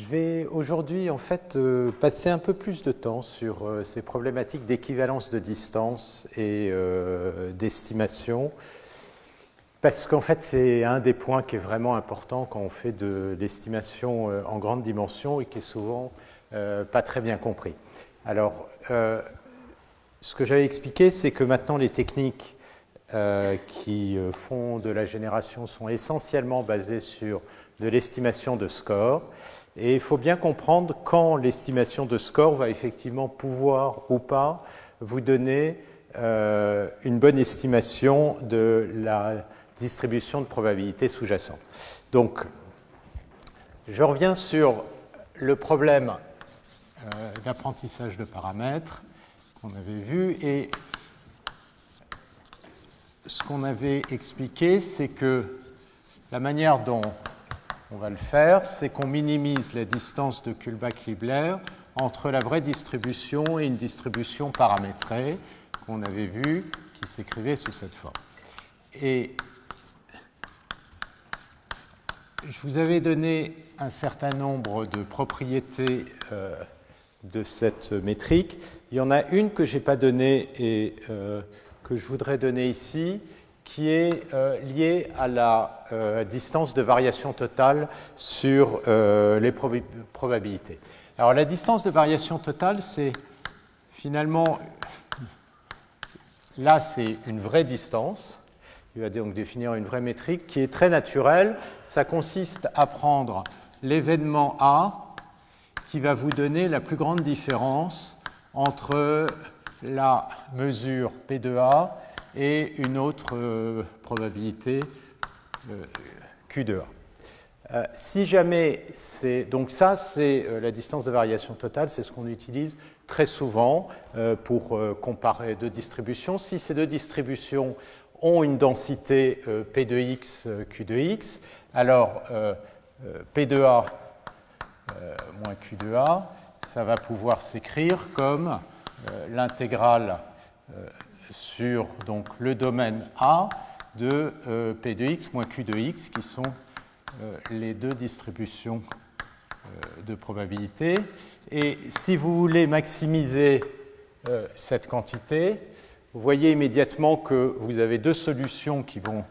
Je vais aujourd'hui en fait passer un peu plus de temps sur ces problématiques d'équivalence de distance et d'estimation, parce qu'en fait c'est un des points qui est vraiment important quand on fait de l'estimation en grande dimension et qui est souvent pas très bien compris. Alors, ce que j'avais expliqué, c'est que maintenant les techniques qui font de la génération sont essentiellement basées sur de l'estimation de score. Et il faut bien comprendre quand l'estimation de score va effectivement pouvoir ou pas vous donner une bonne estimation de la distribution de probabilité sous-jacente. Donc, je reviens sur le problème d'apprentissage de paramètres qu'on avait vu, et ce qu'on avait expliqué, c'est que la manière dont on va le faire, c'est qu'on minimise la distance de Kullback-Leibler entre la vraie distribution et une distribution paramétrée qu'on avait vue, qui s'écrivait sous cette forme. Et je vous avais donné un certain nombre de propriétés de cette métrique. Il y en a une que je n'ai pas donnée et que je voudrais donner ici, qui est liée à la distance de variation totale sur les probabilités. Alors la distance de variation totale, c'est finalement, là c'est une vraie distance, il va donc définir une vraie métrique qui est très naturelle. Ça consiste à prendre l'événement A qui va vous donner la plus grande différence entre la mesure P de A et une autre probabilité Q de A. Si jamais c'est... Donc ça, c'est la distance de variation totale, c'est ce qu'on utilise très souvent pour comparer deux distributions. Si ces deux distributions ont une densité P de x, Q de x, alors P de A moins Q de A, ça va pouvoir s'écrire comme l'intégrale sur donc, le domaine A de P de x moins Q de x, qui sont les deux distributions de probabilité. Et si vous voulez maximiser cette quantité, vous voyez immédiatement que vous avez deux solutions qui vont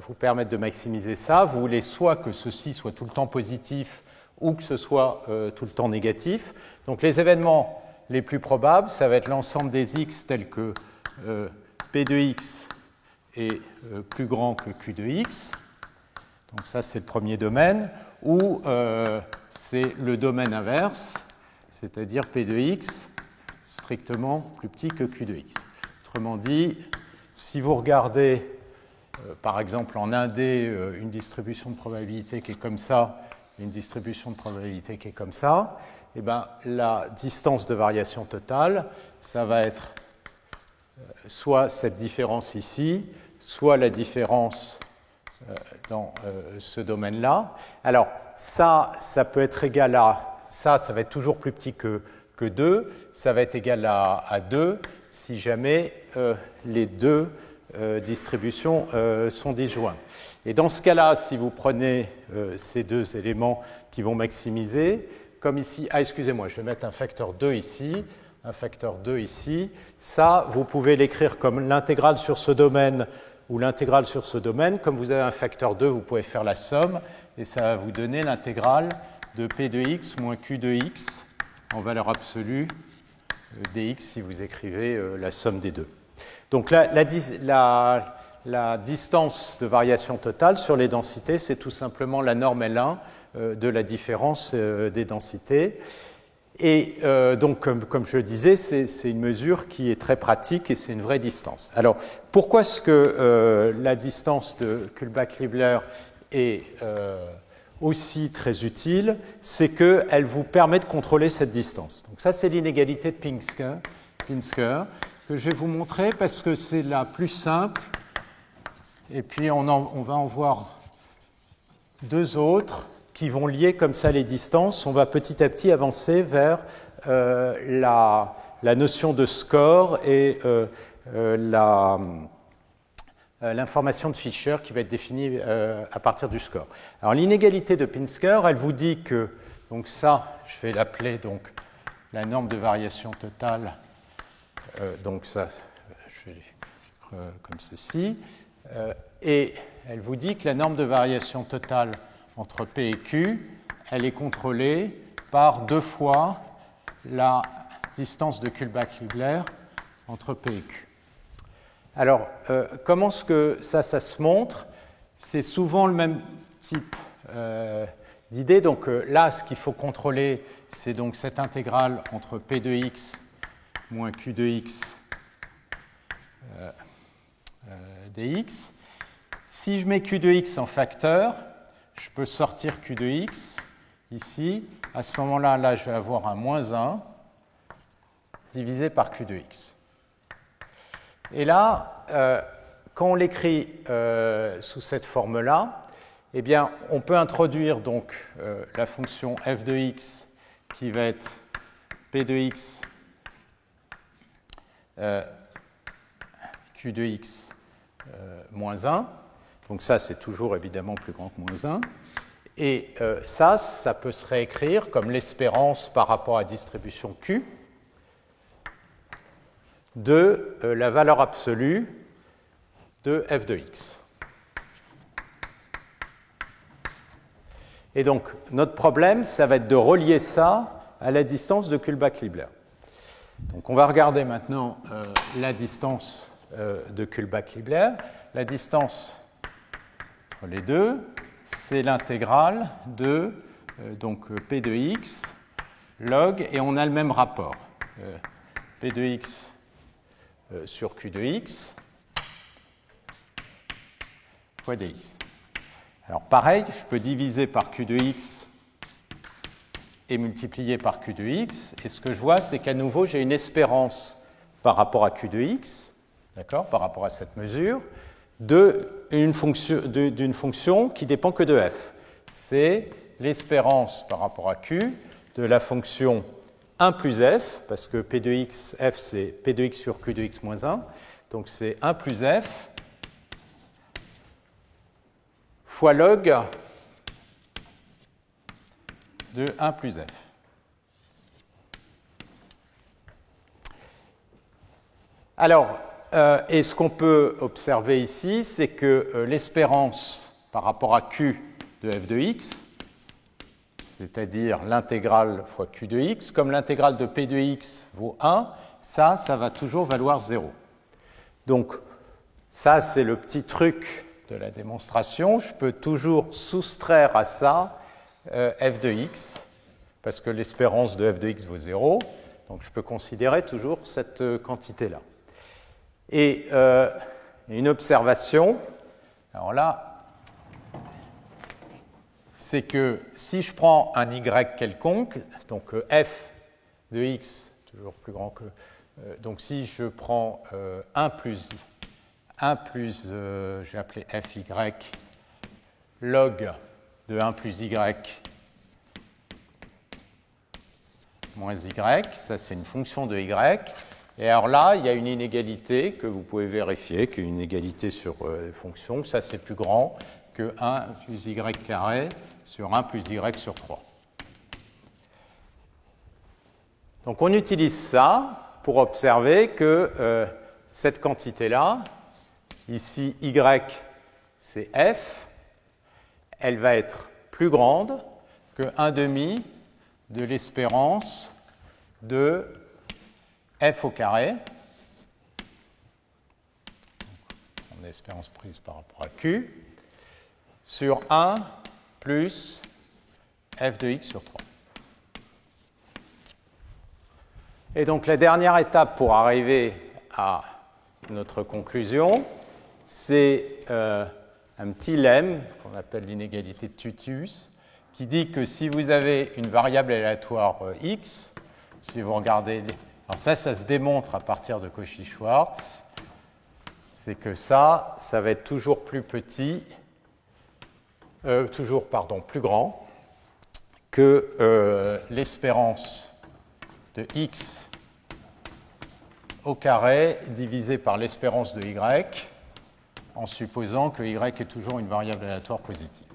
vous permettre de maximiser ça. Vous voulez soit que ceci soit tout le temps positif ou que ce soit tout le temps négatif. Donc les événements les plus probables, ça va être l'ensemble des x tels que P de x est plus grand que Q de x. Donc ça, c'est le premier domaine. Ou c'est le domaine inverse, c'est-à-dire P de x strictement plus petit que Q de x. Autrement dit, si vous regardez, par exemple, en 1D, une distribution de probabilité qui est comme ça, une distribution de probabilité qui est comme ça, eh bien, la distance de variation totale, ça va être soit cette différence ici, soit la différence dans ce domaine-là. Alors, ça peut être égal à... Ça va être toujours plus petit que 2. Ça va être égal à 2 si jamais les deux distributions sont disjointes. Et dans ce cas-là, si vous prenez ces deux éléments qui vont maximiser, comme ici, excusez-moi, je vais mettre un facteur 2 ici, un facteur 2 ici, ça, vous pouvez l'écrire comme l'intégrale sur ce domaine ou l'intégrale sur ce domaine. Comme vous avez un facteur 2, vous pouvez faire la somme, et ça va vous donner l'intégrale de P de x moins Q de x en valeur absolue dx si vous écrivez la somme des deux. Donc la distance de variation totale sur les densités, c'est tout simplement la norme L1 de la différence des densités. Et donc, comme je le disais, c'est une mesure qui est très pratique et c'est une vraie distance. Alors, pourquoi est-ce que la distance de Kullback-Leibler est aussi très utile? C'est qu'elle vous permet de contrôler cette distance. Donc ça, c'est l'inégalité de Pinsker, que je vais vous montrer parce que c'est la plus simple. Et puis, on va en voir deux autres qui vont lier comme ça les distances. On va petit à petit avancer vers la notion de score et l'information de Fisher qui va être définie à partir du score. Alors l'inégalité de Pinsker, elle vous dit que Donc ça, je vais l'appeler donc la norme de variation totale. Donc ça, je vais comme ceci. Et elle vous dit que la norme de variation totale entre P et Q, elle est contrôlée par 2 fois la distance de Kullback-Leibler entre P et Q. Alors, comment est-ce que ça se montre? C'est souvent le même type d'idée. Donc là, ce qu'il faut contrôler, c'est donc cette intégrale entre P de x moins Q de x dx. Si je mets Q de x en facteur, je peux sortir Q de x ici. À ce moment-là, là, je vais avoir un moins 1 divisé par Q de x. Et là, quand on l'écrit sous cette forme-là, eh bien, on peut introduire donc la fonction f de x qui va être p de x q de x moins 1. Donc ça, c'est toujours évidemment plus grand que moins 1. Et ça peut se réécrire comme l'espérance par rapport à la distribution q de la valeur absolue de f de x. Et donc, notre problème, ça va être de relier ça à la distance de Kullback-Leibler. Donc, on va regarder maintenant la distance de Kullback-Leibler. La distance entre les deux, c'est l'intégrale de donc, P de x log, et on a le même rapport. P de x sur Q de x fois dx. Alors pareil, je peux diviser par Q de x et multiplier par Q de x, et ce que je vois, c'est qu'à nouveau, j'ai une espérance par rapport à Q de x, d'accord, par rapport à cette mesure, d'une fonction qui dépend que de f. C'est l'espérance par rapport à Q de la fonction 1 plus f, parce que P de x, f, c'est P de x sur Q de x moins 1, donc c'est 1 plus f fois log de 1 plus f. Alors, et ce qu'on peut observer ici, c'est que l'espérance par rapport à q de f de x, c'est-à-dire l'intégrale fois q de x, comme l'intégrale de p de x vaut 1, ça va toujours valoir 0. Donc, ça, c'est le petit truc de la démonstration. Je peux toujours soustraire à ça f de x, parce que l'espérance de f de x vaut 0. Donc, je peux considérer toujours cette quantité-là. Et une observation, alors là, c'est que si je prends un y quelconque, donc f de x, toujours plus grand que... donc si je prends 1 plus, je vais appeler fy, log de 1 plus y moins y, ça c'est une fonction de y. Et alors là, il y a une inégalité que vous pouvez vérifier, qui est une inégalité sur les fonctions, ça c'est plus grand que 1 plus y carré sur 1 plus y sur 3. Donc on utilise ça pour observer que cette quantité-là, ici y c'est f, elle va être plus grande que 1/2 de l'espérance de f au carré, on a l'espérance prise par rapport à q, sur 1 plus f de x sur 3. Et donc la dernière étape pour arriver à notre conclusion, c'est un petit lemme qu'on appelle l'inégalité de Tutius, qui dit que si vous avez une variable aléatoire x, si vous regardez... Alors ça se démontre à partir de Cauchy-Schwarz, c'est que ça va être toujours plus petit, plus grand que l'espérance de x au carré divisé par l'espérance de y, en supposant que y est toujours une variable aléatoire positive.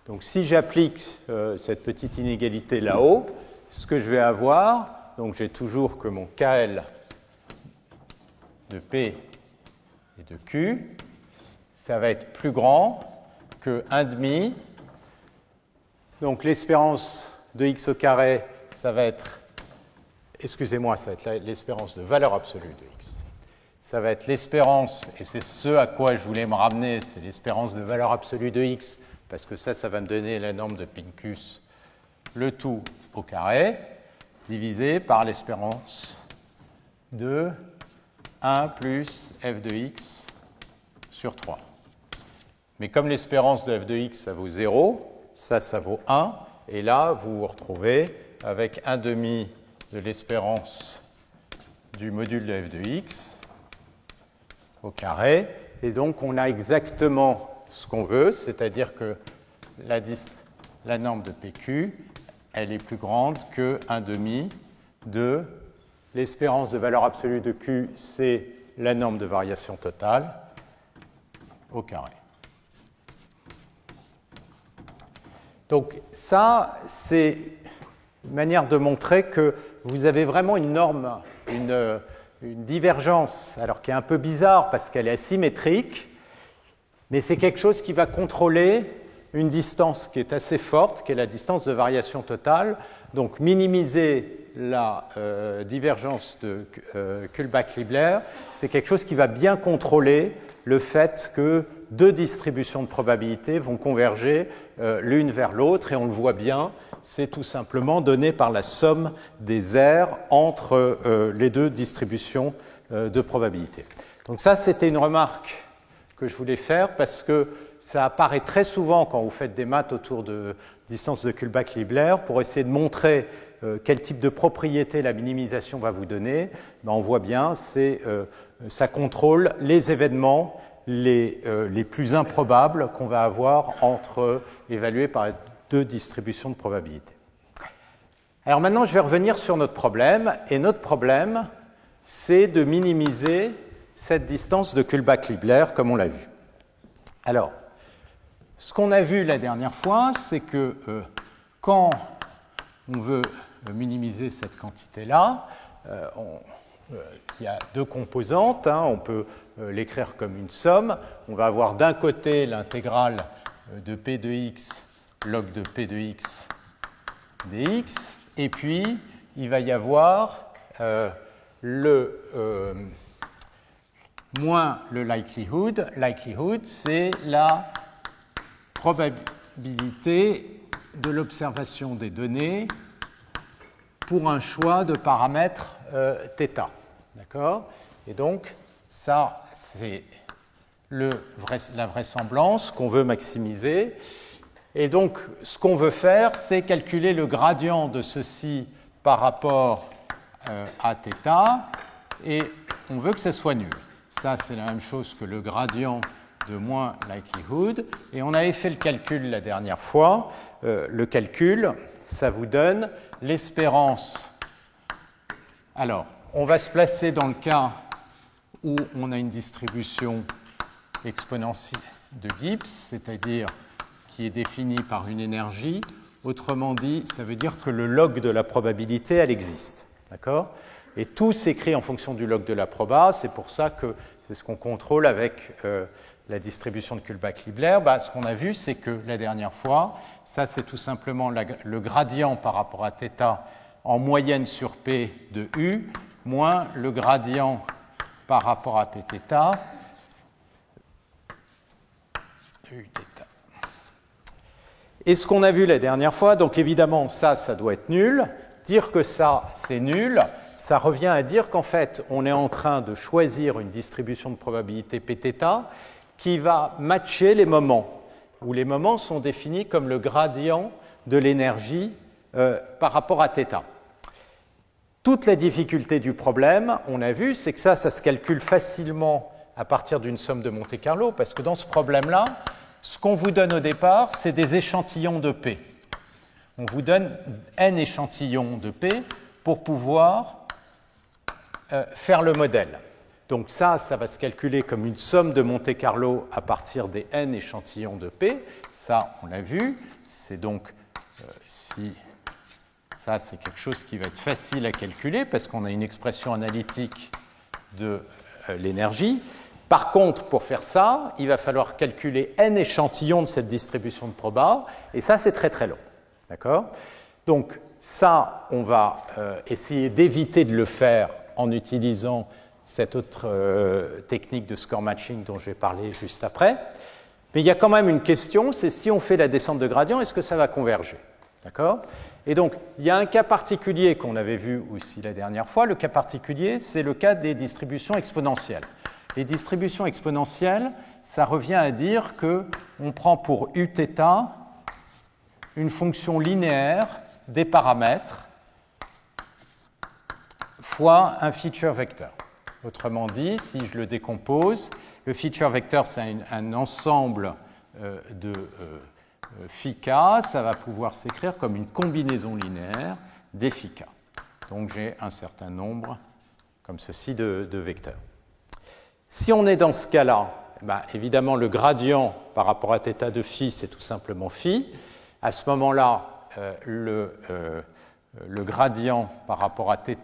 Donc si j'applique cette petite inégalité là-haut, ce que je vais avoir, donc j'ai toujours que mon KL de P et de Q, ça va être plus grand que 1,5. Donc l'espérance de x au carré, ça va être, excusez-moi, ça va être l'espérance de valeur absolue de x. Ça va être l'espérance, et c'est ce à quoi je voulais me ramener, c'est l'espérance de valeur absolue de x, parce que ça va me donner la norme de Pincus, le tout au carré, divisé par l'espérance de 1 plus f de x sur 3. Mais comme l'espérance de f de x, ça vaut 0, ça vaut 1, et là, vous vous retrouvez avec 1,5 de l'espérance du module de f de x au carré, et donc on a exactement ce qu'on veut, c'est-à-dire que la norme de PQ, elle est plus grande que 1,5 de l'espérance de valeur absolue de Q, c'est la norme de variation totale au carré. Donc ça, c'est une manière de montrer que vous avez vraiment une norme, une divergence, alors qui est un peu bizarre parce qu'elle est asymétrique, mais c'est quelque chose qui va contrôler une distance qui est assez forte, qui est la distance de variation totale. Donc minimiser la divergence de Kullback-Leibler, c'est quelque chose qui va bien contrôler le fait que deux distributions de probabilité vont converger l'une vers l'autre, et on le voit bien, c'est tout simplement donné par la somme des aires entre les deux distributions de probabilité. Donc ça, c'était une remarque que je voulais faire parce que ça apparaît très souvent quand vous faites des maths autour de distance de Kullback-Leibler pour essayer de montrer quel type de propriété la minimisation va vous donner. Ben, on voit bien, ça contrôle les événements les plus improbables qu'on va avoir évalués par deux distributions de probabilité. Alors maintenant, je vais revenir sur notre problème, et notre problème, c'est de minimiser cette distance de Kullback-Leibler, comme on l'a vu. Alors, ce qu'on a vu la dernière fois, c'est que quand on veut minimiser cette quantité-là, il y a deux composantes, hein, on peut l'écrire comme une somme. On va avoir d'un côté l'intégrale de p de x log de p de x dx, et puis il va y avoir moins le likelihood. Likelihood, c'est la probabilité de l'observation des données pour un choix de paramètres θ. D'accord ? Et donc, ça, c'est la vraisemblance qu'on veut maximiser. Et donc, ce qu'on veut faire, c'est calculer le gradient de ceci par rapport à θ, et on veut que ce soit nul. Ça, c'est la même chose que le gradient de moins likelihood. Et on avait fait le calcul la dernière fois. Le calcul, ça vous donne l'espérance. Alors, on va se placer dans le cas où on a une distribution exponentielle de Gibbs, c'est-à-dire qui est définie par une énergie. Autrement dit, ça veut dire que le log de la probabilité, elle existe. D'accord ? Et tout s'écrit en fonction du log de la proba. C'est pour ça que c'est ce qu'on contrôle avec la distribution de Kullback-Leibler. Ce qu'on a vu, c'est que la dernière fois, ça, c'est tout simplement le gradient par rapport à θ en moyenne sur P de U, moins le gradient par rapport à Pθ de Uθ. Et ce qu'on a vu la dernière fois, donc évidemment, ça doit être nul. Dire que ça, c'est nul, ça revient à dire qu'en fait, on est en train de choisir une distribution de probabilité Pθ qui va matcher les moments, où les moments sont définis comme le gradient de l'énergie par rapport à θ. Toute la difficulté du problème, on a vu, c'est que ça se calcule facilement à partir d'une somme de Monte-Carlo, parce que dans ce problème-là, ce qu'on vous donne au départ, c'est des échantillons de P. On vous donne n échantillons de P pour pouvoir faire le modèle. Donc ça va se calculer comme une somme de Monte-Carlo à partir des n échantillons de P. Ça, on l'a vu. c'est donc si ça, c'est quelque chose qui va être facile à calculer parce qu'on a une expression analytique de l'énergie. Par contre, pour faire ça, il va falloir calculer n échantillons de cette distribution de proba, et ça, c'est très très long. D'accord ? Donc, ça, on va essayer d'éviter de le faire en utilisant cette autre technique de score matching dont je vais parler juste après. Mais il y a quand même une question, c'est si on fait la descente de gradient, est-ce que ça va converger? D'accord? Et donc, il y a un cas particulier qu'on avait vu aussi la dernière fois. Le cas particulier, c'est le cas des distributions exponentielles. Les distributions exponentielles, ça revient à dire qu'on prend pour uθ une fonction linéaire des paramètres fois un feature vector. Autrement dit, si je le décompose, le feature vector, c'est un ensemble de phi k, ça va pouvoir s'écrire comme une combinaison linéaire des phi k. Donc j'ai un certain nombre, comme ceci, de vecteurs. Si on est dans ce cas-là, ben, évidemment, le gradient par rapport à θ de phi, c'est tout simplement phi. À ce moment-là, le gradient par rapport à θ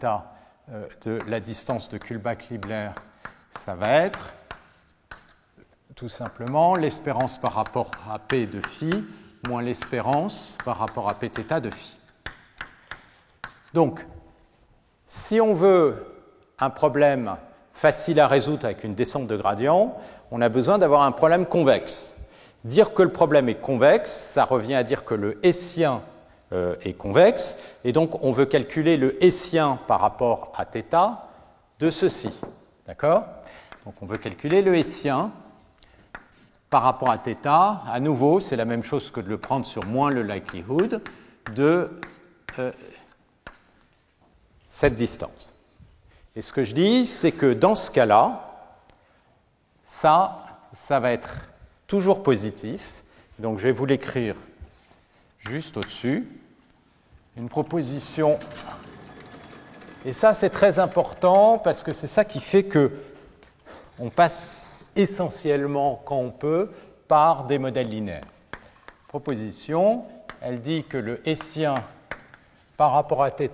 de la distance de Kullback-Leibler, ça va être tout simplement l'espérance par rapport à P de phi moins l'espérance par rapport à Pθ de phi. Donc, si on veut un problème facile à résoudre avec une descente de gradient, on a besoin d'avoir un problème convexe. Dire que le problème est convexe, ça revient à dire que le hessien est convexe, et donc on veut calculer le hessien par rapport à θ de ceci. D'accord? Donc on veut calculer le hessien par rapport à θ. À nouveau, c'est la même chose que de le prendre sur moins le likelihood de cette distance. Et ce que je dis, c'est que dans ce cas-là, ça va être toujours positif. Donc je vais vous l'écrire juste au-dessus. Une proposition. Et ça, c'est très important parce que c'est ça qui fait qu'on passe essentiellement, quand on peut, par des modèles linéaires. Proposition, elle dit que le hessien par rapport à θ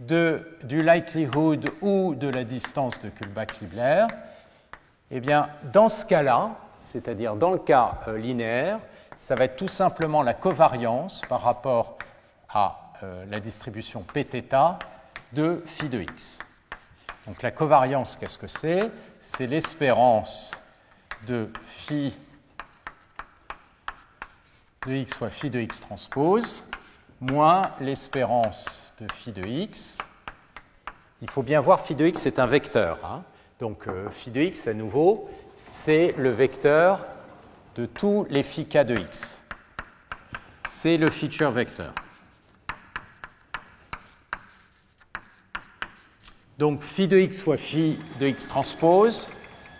du likelihood ou de la distance de Kullback-Leibler, eh bien, dans ce cas-là, c'est-à-dire dans le cas linéaire, ça va être tout simplement la covariance par rapport à la distribution Pθ de phi de x. Donc la covariance, qu'est-ce que c'est? C'est l'espérance de phi de x fois phi de x transpose moins l'espérance de phi de x. Il faut bien voir phi de x, c'est un vecteur. Hein. Donc phi de x, à nouveau, c'est le vecteur de tous les phi k de x. C'est le feature vector. Donc phi de x fois phi de x transpose,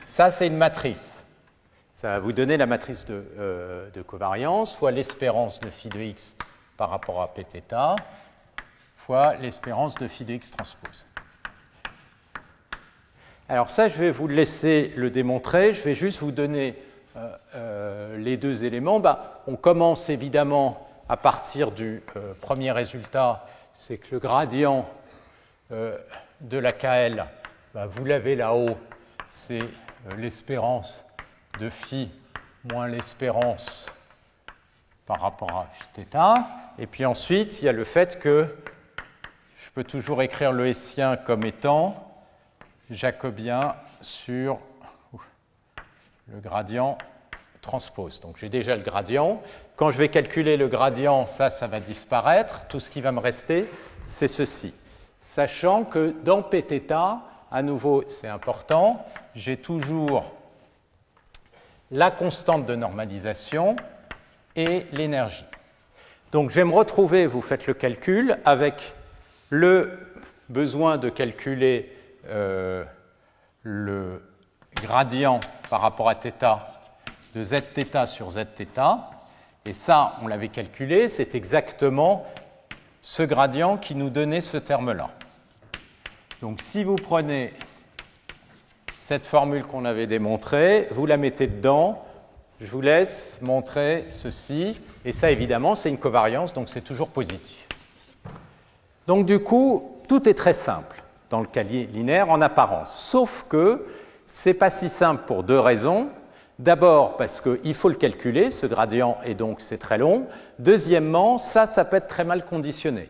ça c'est une matrice. Ça va vous donner la matrice de covariance fois l'espérance de phi de x par rapport à Pθ fois l'espérance de phi de x transpose. Alors ça, je vais vous laisser le démontrer. Je vais juste vous donner les deux éléments. On commence évidemment à partir du premier résultat, c'est que le gradient de la KL, vous l'avez là-haut, c'est l'espérance de phi moins l'espérance par rapport à phi θ. Et puis ensuite, il y a le fait que je peux toujours écrire le hessien comme étant jacobien sur le gradient transpose. Donc j'ai déjà le gradient. Quand je vais calculer le gradient, ça va disparaître. Tout ce qui va me rester, c'est ceci. Sachant que dans Pθ, à nouveau, c'est important, j'ai toujours la constante de normalisation et l'énergie. Donc je vais me retrouver, vous faites le calcul, avec le besoin de calculer le gradient par rapport à θ de zθ sur zθ. Et ça, on l'avait calculé, c'est exactement ce gradient qui nous donnait ce terme-là. Donc si vous prenez cette formule qu'on avait démontrée, vous la mettez dedans, je vous laisse montrer ceci. Et ça, évidemment, c'est une covariance, donc c'est toujours positif. Donc, du coup, tout est très simple dans le cas linéaire en apparence, sauf que ce n'est pas si simple pour deux raisons. D'abord, parce qu'il faut le calculer, ce gradient, et donc c'est très long. Deuxièmement, ça peut être très mal conditionné.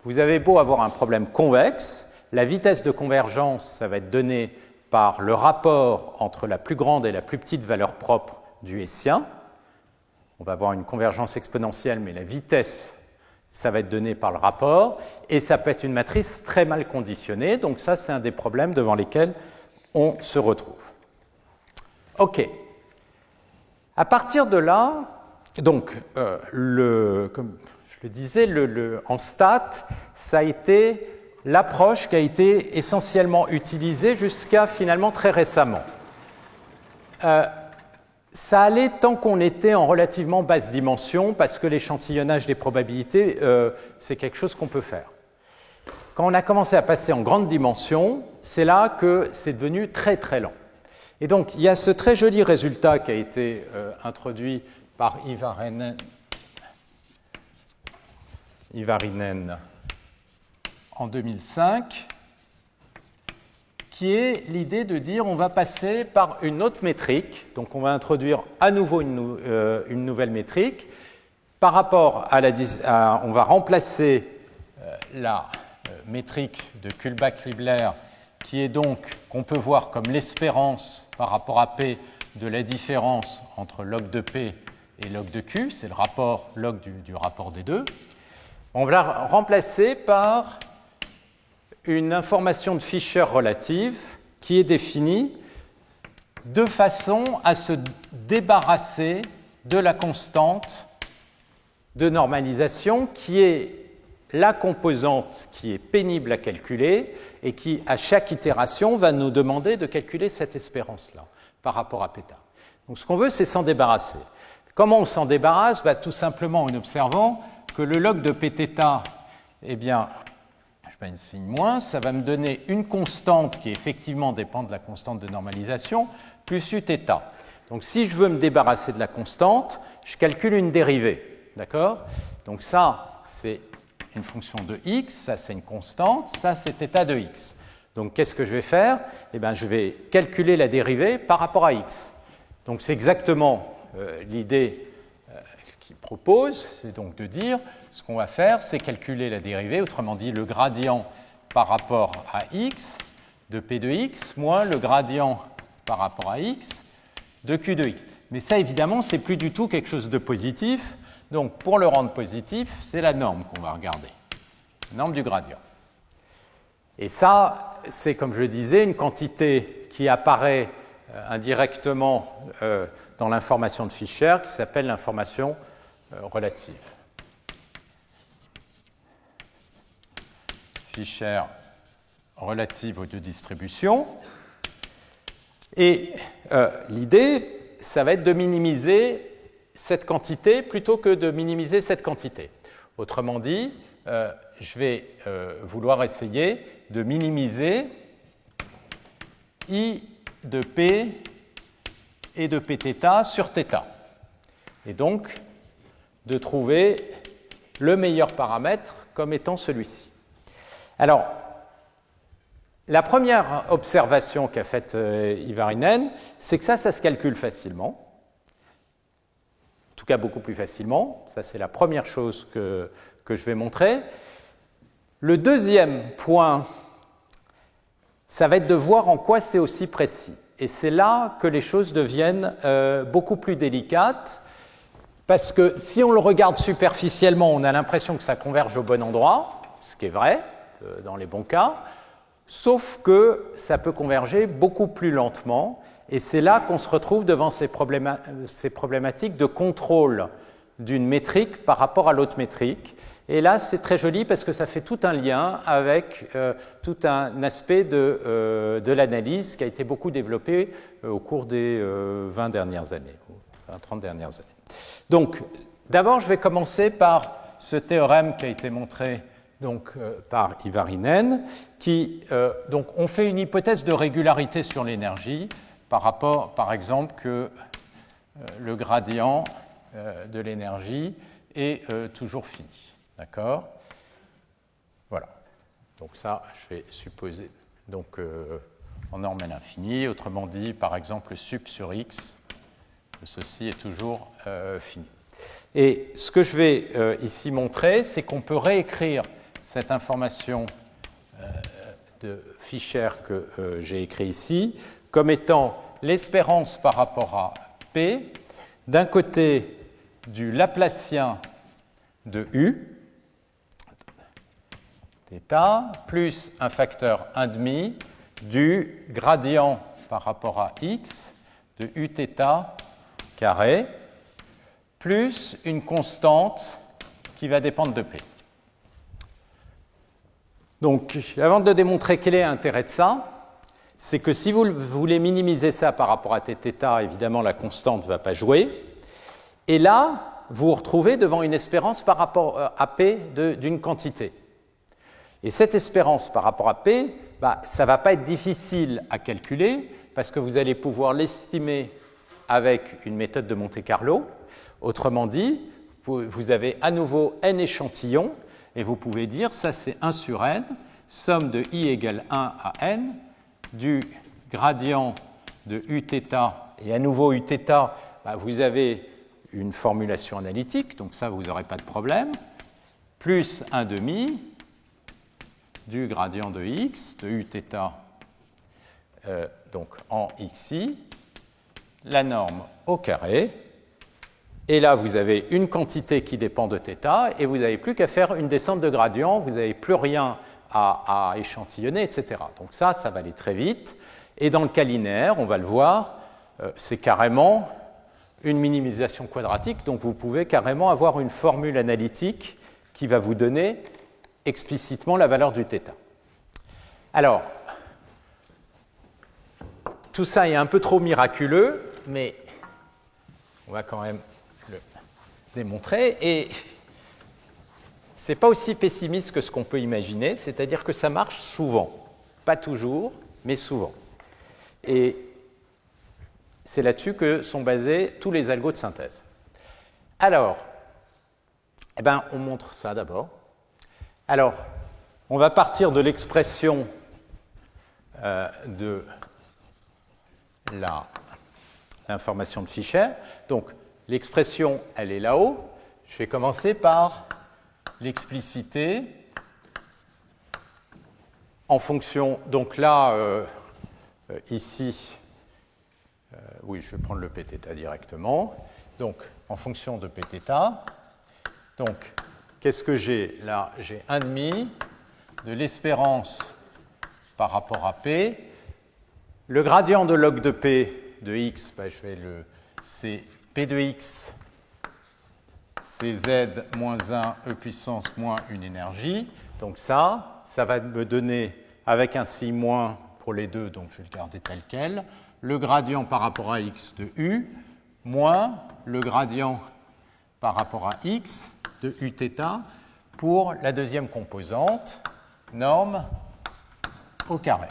Vous avez beau avoir un problème convexe, la vitesse de convergence, ça va être donné par le rapport entre la plus grande et la plus petite valeur propre du Hessien. On va avoir une convergence exponentielle, mais la vitesse, ça va être donné par le rapport, et ça peut être une matrice très mal conditionnée, donc ça, c'est un des problèmes devant lesquels on se retrouve. OK. À partir de là, donc, comme je le disais, en stats, ça a été l'approche qui a été essentiellement utilisée jusqu'à finalement très récemment. Ça allait tant qu'on était en relativement basse dimension, parce que l'échantillonnage des probabilités, c'est quelque chose qu'on peut faire. Quand on a commencé à passer en grande dimension, c'est là que c'est devenu très très lent. Et donc, il y a ce très joli résultat qui a été introduit par Ivarinen en 2005, qui est l'idée de dire on va passer par une autre métrique, donc on va introduire à nouveau une nouvelle métrique, par rapport à on va remplacer la métrique de Kullback-Leibler, qui est donc, qu'on peut voir comme l'espérance par rapport à P de la différence entre log de P et log de Q, c'est le rapport log du rapport des deux. On va la remplacer par une information de Fisher relative qui est définie de façon à se débarrasser de la constante de normalisation qui est la composante qui est pénible à calculer et qui, à chaque itération, va nous demander de calculer cette espérance-là par rapport à θ. Donc ce qu'on veut, c'est s'en débarrasser. Comment on s'en débarrasse? Tout simplement en observant que le log de Pθ, eh bien, je mets un signe moins, ça va me donner une constante qui effectivement dépend de la constante de normalisation, plus Uθ. Donc si je veux me débarrasser de la constante, je calcule une dérivée. D'accord? Donc ça, c'est une fonction de x, ça c'est une constante, ça c'est θ de x. Donc qu'est-ce que je vais faire? Eh bien, je vais calculer la dérivée par rapport à x. Donc c'est exactement l'idée qu'il propose, c'est donc de dire ce qu'on va faire, c'est calculer la dérivée, autrement dit le gradient par rapport à x de p de x moins le gradient par rapport à x de q de x. Mais ça, évidemment, c'est plus du tout quelque chose de positif. Donc, pour le rendre positif, c'est la norme qu'on va regarder, la norme du gradient. Et ça, c'est, comme je le disais, une quantité qui apparaît indirectement dans l'information de Fisher, qui s'appelle l'information relative. Fisher relative aux deux distributions. Et l'idée, ça va être de minimiser cette quantité plutôt que de minimiser cette quantité. Autrement dit, je vais vouloir essayer de minimiser I de P et de Pθ sur θ. Et donc, de trouver le meilleur paramètre comme étant celui-ci. Alors, la première observation qu'a faite Ivarinen, c'est que ça se calcule facilement. En tout cas, beaucoup plus facilement. Ça, c'est la première chose que je vais montrer. Le deuxième point, ça va être de voir en quoi c'est aussi précis. Et c'est là que les choses deviennent beaucoup plus délicates, parce que si on le regarde superficiellement, on a l'impression que ça converge au bon endroit, ce qui est vrai dans les bons cas, sauf que ça peut converger beaucoup plus lentement, et c'est là qu'on se retrouve devant ces problématiques de contrôle d'une métrique par rapport à l'autre métrique. Et là, c'est très joli parce que ça fait tout un lien avec tout un aspect de l'analyse qui a été beaucoup développé au cours des 20 dernières années, 30 dernières années. Donc, d'abord, je vais commencer par ce théorème qui a été montré donc, par Ivarinen, qui, donc, on fait une hypothèse de régularité sur l'énergie par rapport, par exemple, que le gradient de l'énergie est toujours fini. D'accord? Voilà. Donc ça, je vais supposer donc, en norme à l'infini. Autrement dit, par exemple, sup sur x, ceci est toujours fini. Et ce que je vais ici montrer, c'est qu'on peut réécrire cette information de Fischer que j'ai écrit ici comme étant l'espérance par rapport à P d'un côté du Laplacien de U, θ, plus un facteur 1,5 du gradient par rapport à x de Uθ carré, plus une constante qui va dépendre de P. Donc, avant de démontrer quel est l'intérêt de ça, c'est que si vous voulez minimiser ça par rapport à Tθ, évidemment, la constante ne va pas jouer. Et là, vous vous retrouvez devant une espérance par rapport à P d'une quantité. Et cette espérance par rapport à P, ça ne va pas être difficile à calculer parce que vous allez pouvoir l'estimer avec une méthode de Monte-Carlo. Autrement dit, vous avez à nouveau n échantillons et vous pouvez dire ça c'est 1 sur n, somme de i égale 1 à n, du gradient de Uθ, et à nouveau Uθ, vous avez une formulation analytique, donc ça vous n'aurez pas de problème, plus 1,5 du gradient de x, de Uθ, donc en xi, la norme au carré, et là vous avez une quantité qui dépend de θ, et vous n'avez plus qu'à faire une descente de gradient, vous n'avez plus rien à échantillonner, etc. Donc ça va aller très vite, et dans le cas linéaire, on va le voir, c'est carrément une minimisation quadratique, donc vous pouvez carrément avoir une formule analytique qui va vous donner explicitement la valeur du θ. Alors, tout ça est un peu trop miraculeux, mais on va quand même le démontrer. Et ce n'est pas aussi pessimiste que ce qu'on peut imaginer, c'est-à-dire que ça marche souvent. Pas toujours, mais souvent. Et c'est là-dessus que sont basés tous les algos de synthèse. Alors, on montre ça d'abord. Alors, on va partir de l'expression de l'information de Fischer. Donc, l'expression, elle est là-haut. Je vais commencer par l'expliciter en fonction. Donc là, ici, oui, je vais prendre le Pθ directement. Donc, en fonction de Pθ. Donc, qu'est-ce que j'ai là? J'ai 1,5 de l'espérance par rapport à P. Le gradient de log de P de x, c'est P de x, c'est z moins 1 e puissance moins une énergie. Donc ça va me donner, avec un si moins pour les deux, donc je vais le garder tel quel, le gradient par rapport à x de u, moins le gradient par rapport à x de Uθ pour la deuxième composante, norme au carré.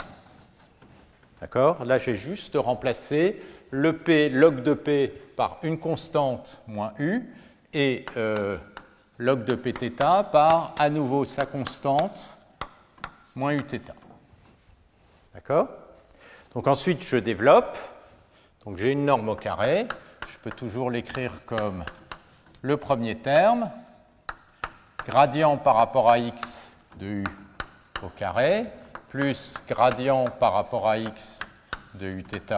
D'accord? Là, j'ai juste remplacé le P, log de P par une constante moins U et log de Pθ par à nouveau sa constante moins Uθ. D'accord? Donc ensuite, je développe. Donc j'ai une norme au carré. Je peux toujours l'écrire comme le premier terme, gradient par rapport à x de U au carré, plus gradient par rapport à x de Uθ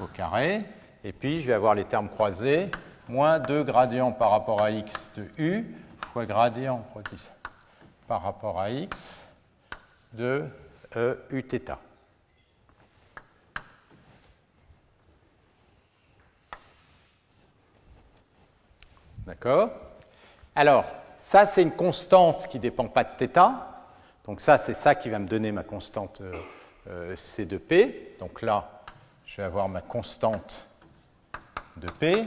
au carré, et puis je vais avoir les termes croisés, moins 2 gradients par rapport à x de U fois gradient par rapport à x de Uθ. D'accord? Alors, ça, c'est une constante qui ne dépend pas de θ. Donc ça, c'est ça qui va me donner ma constante C de P. Donc là, je vais avoir ma constante de P.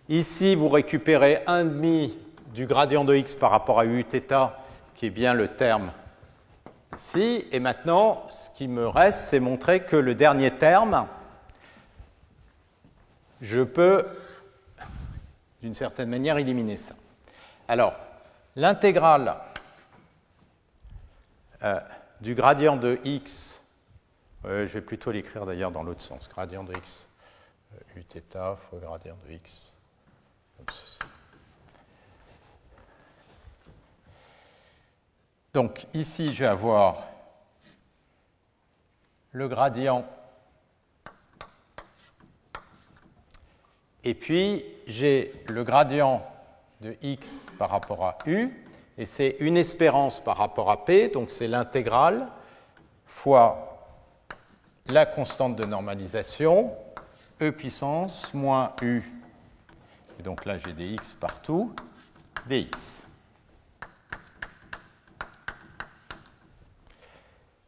Ici, vous récupérez 1,5 du gradient de x par rapport à Uθ, qui est bien le terme ici. Et maintenant, ce qui me reste, c'est montrer que le dernier terme, je peux, d'une certaine manière, éliminer ça. Alors, l'intégrale du gradient de x, je vais plutôt l'écrire d'ailleurs dans l'autre sens, gradient de x uθ fois gradient de x, comme ceci. Donc ici, je vais avoir le gradient, et puis j'ai le gradient de x par rapport à u, et c'est une espérance par rapport à p, donc c'est l'intégrale fois la constante de normalisation, e puissance moins u, et donc là j'ai des x partout, dx.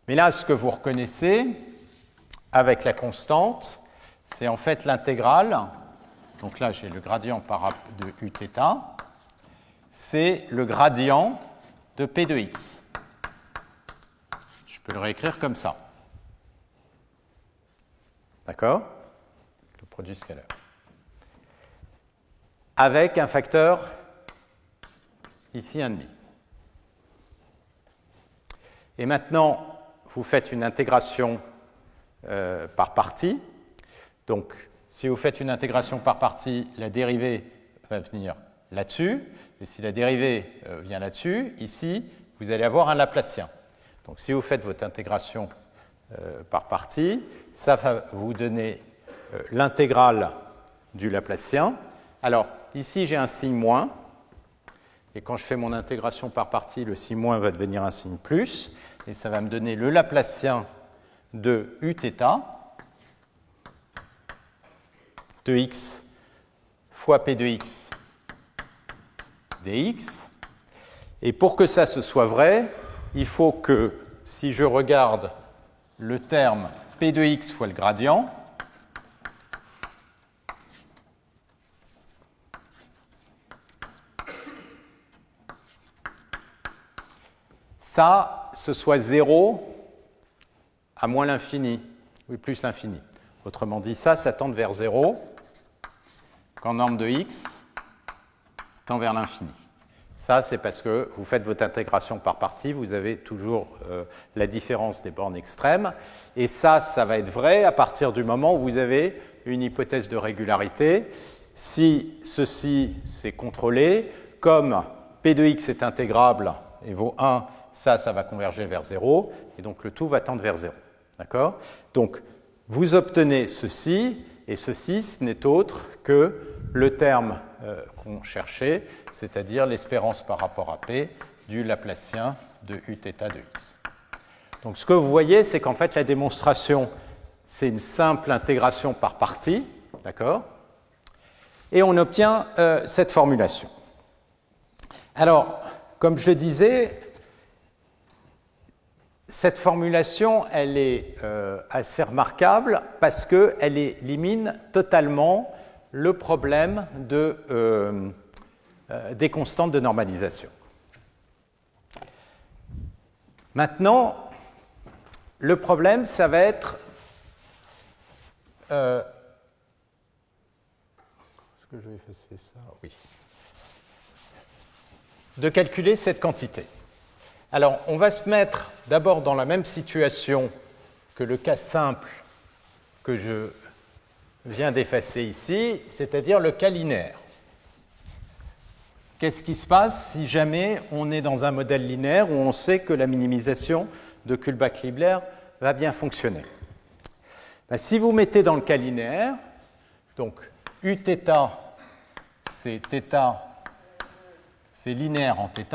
Mais là, ce que vous reconnaissez avec la constante, c'est en fait l'intégrale. Donc là, j'ai le gradient de uθ. C'est le gradient de p de x. Je peux le réécrire comme ça. D'accord? Le produit scalaire. Avec un facteur ici 1,5. Et maintenant, vous faites une intégration par partie. Donc, si vous faites une intégration par partie, la dérivée va venir là-dessus. Et si la dérivée vient là-dessus, ici, vous allez avoir un Laplacien. Donc, si vous faites votre intégration par partie, ça va vous donner l'intégrale du Laplacien. Alors, ici, j'ai un signe moins. Et quand je fais mon intégration par partie, le signe moins va devenir un signe plus. Et ça va me donner le Laplacien de uθ de x fois p de x dx. Et pour que ça se soit vrai, il faut que, si je regarde le terme p de x fois le gradient, ça, ce soit 0 à moins l'infini, oui, plus l'infini. Autrement dit, ça tend vers 0 quand norme de x tend vers l'infini. Ça, c'est parce que vous faites votre intégration par partie, vous avez toujours la différence des bornes extrêmes. Et ça va être vrai à partir du moment où vous avez une hypothèse de régularité. Si ceci, c'est contrôlé, comme p de x est intégrable et vaut 1, ça va converger vers 0, et donc le tout va tendre vers 0. D'accord? Donc, vous obtenez ceci, et ceci, ce n'est autre que le terme qu'on cherchait, c'est-à-dire l'espérance par rapport à p du Laplacien de uθ de x. Donc, ce que vous voyez, c'est qu'en fait, la démonstration, c'est une simple intégration par partie, d'accord? Et on obtient cette formulation. Alors, comme je le disais, cette formulation, elle est assez remarquable parce qu'elle élimine totalement le problème des constantes de normalisation. Maintenant, le problème, ça va être... Est-ce que je vais effacer ça? Oui. De calculer cette quantité. Alors, on va se mettre d'abord dans la même situation que le cas simple que je viens d'effacer ici, c'est-à-dire le cas linéaire. Qu'est-ce qui se passe si jamais on est dans un modèle linéaire où on sait que la minimisation de Kullback-Leibler va bien fonctionner? Ben, si vous mettez dans le cas linéaire, donc uθ, c'est θ, c'est linéaire en θ.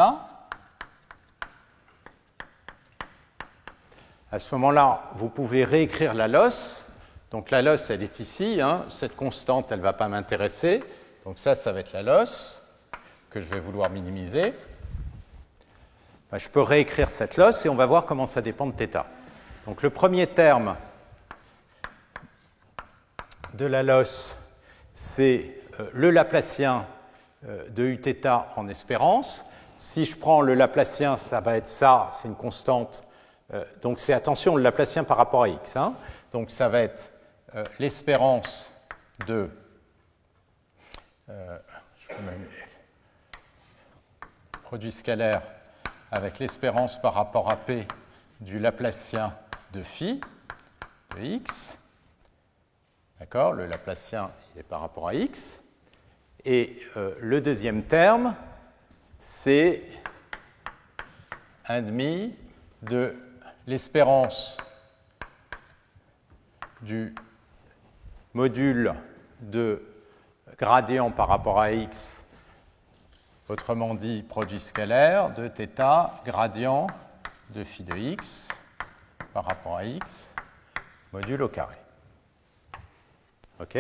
À ce moment-là, vous pouvez réécrire la loss. Donc la loss, elle est ici. Hein. Cette constante, elle ne va pas m'intéresser. Donc ça va être la loss que je vais vouloir minimiser. Ben, je peux réécrire cette loss et on va voir comment ça dépend de θ. Donc le premier terme de la loss, c'est le Laplacien de uθ en espérance. Si je prends le Laplacien, ça va être ça, c'est une constante. Donc c'est, attention, le Laplacien par rapport à x. Hein. Donc ça va être l'espérance de je peux même produit scalaire avec l'espérance par rapport à P du Laplacien de phi de x. D'accord, le Laplacien il est par rapport à x. Et le deuxième terme, c'est 1,5 de l'espérance du module de gradient par rapport à x, autrement dit produit scalaire, de θ gradient de phi de x par rapport à x, module au carré. OK?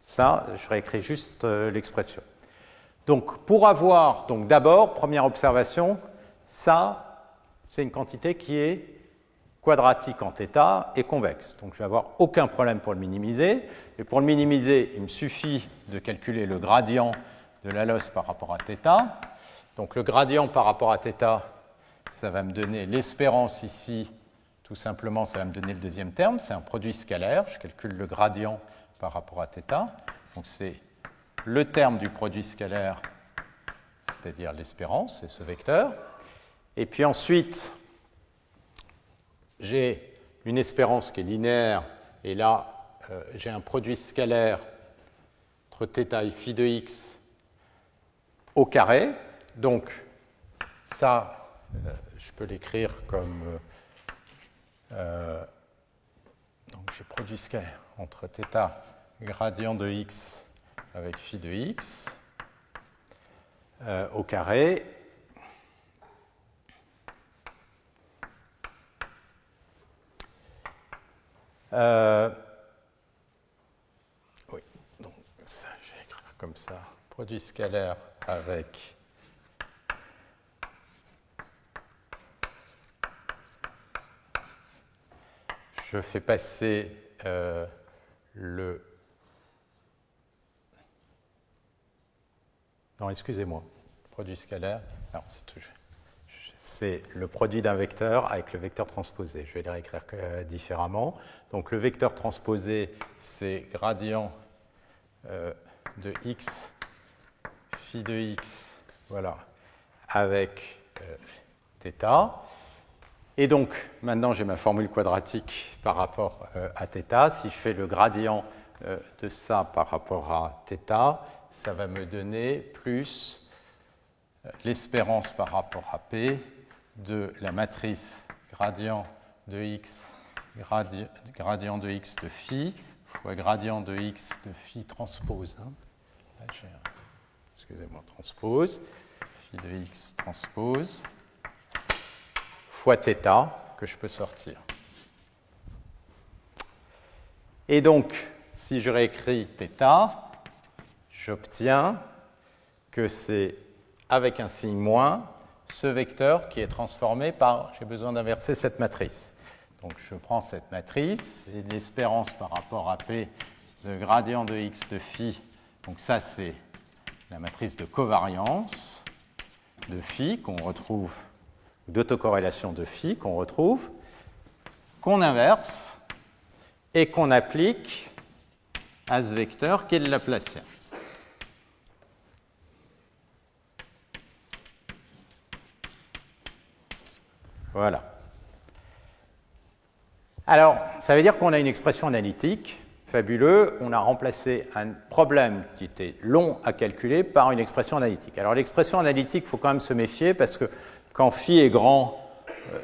Ça, je réécris juste l'expression. Donc, pour avoir, donc d'abord, première observation, ça, c'est une quantité qui est quadratique en θ et convexe. Donc, je vais avoir aucun problème pour le minimiser. Et pour le minimiser, il me suffit de calculer le gradient de la losse par rapport à θ. Donc, le gradient par rapport à θ, ça va me donner l'espérance ici, tout simplement, ça va me donner le deuxième terme. C'est un produit scalaire. Je calcule le gradient par rapport à θ. Donc, c'est le terme du produit scalaire, c'est-à-dire l'espérance, c'est ce vecteur. Et puis ensuite, j'ai une espérance qui est linéaire, et là, j'ai un produit scalaire entre θ et phi de x au carré. Donc, ça, je peux l'écrire comme... donc, j'ai produit scalaire entre θ gradient de x avec phi de x au carré. Oui, donc ça, je vais écrire comme ça. Produit scalaire avec je fais passer le... Non, excusez-moi. Produit scalaire. C'est le produit d'un vecteur avec le vecteur transposé. Je vais les réécrire différemment. Donc le vecteur transposé, c'est gradient de x, phi de x, voilà, avec θ. Et donc, maintenant, j'ai ma formule quadratique par rapport à θ. Si je fais le gradient de ça par rapport à θ, ça va me donner plus l'espérance par rapport à P de la matrice gradient de x, gradient de x de phi, fois gradient de x de phi transpose. Là, excusez-moi, transpose, phi de x transpose, fois θ, que je peux sortir. Et donc, si je réécris θ, j'obtiens que c'est avec un signe moins ce vecteur qui est transformé par, j'ai besoin d'inverser cette matrice. Donc je prends cette matrice et l'espérance par rapport à P de gradient de x de phi, donc ça c'est la matrice de covariance de phi qu'on retrouve, d'autocorrélation de phi qu'on retrouve, qu'on inverse et qu'on applique à ce vecteur qui est le Laplacien. Voilà. Alors, ça veut dire qu'on a une expression analytique, fabuleux. On a remplacé un problème qui était long à calculer par une expression analytique. Alors, l'expression analytique, il faut quand même se méfier parce que quand phi est grand,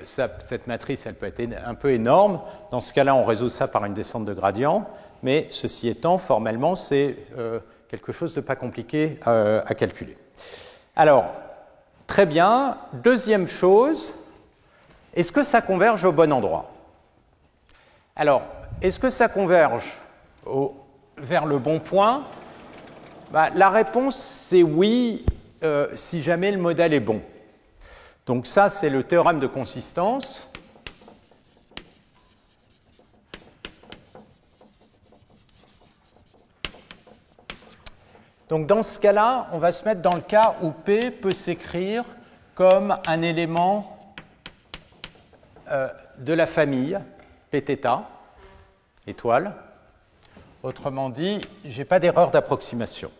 cette matrice, elle peut être un peu énorme. Dans ce cas-là, on résout ça par une descente de gradient. Mais ceci étant, formellement, c'est quelque chose de pas compliqué à calculer. Alors, très bien. Deuxième chose, est-ce que ça converge au bon endroit? Alors, est-ce que ça converge vers le bon point? La réponse, c'est oui, si jamais le modèle est bon. Donc ça, c'est le théorème de consistance. Donc dans ce cas-là, on va se mettre dans le cas où P peut s'écrire comme un élément de la famille Pθ, étoile. Autrement dit, je n'ai pas d'erreur d'approximation.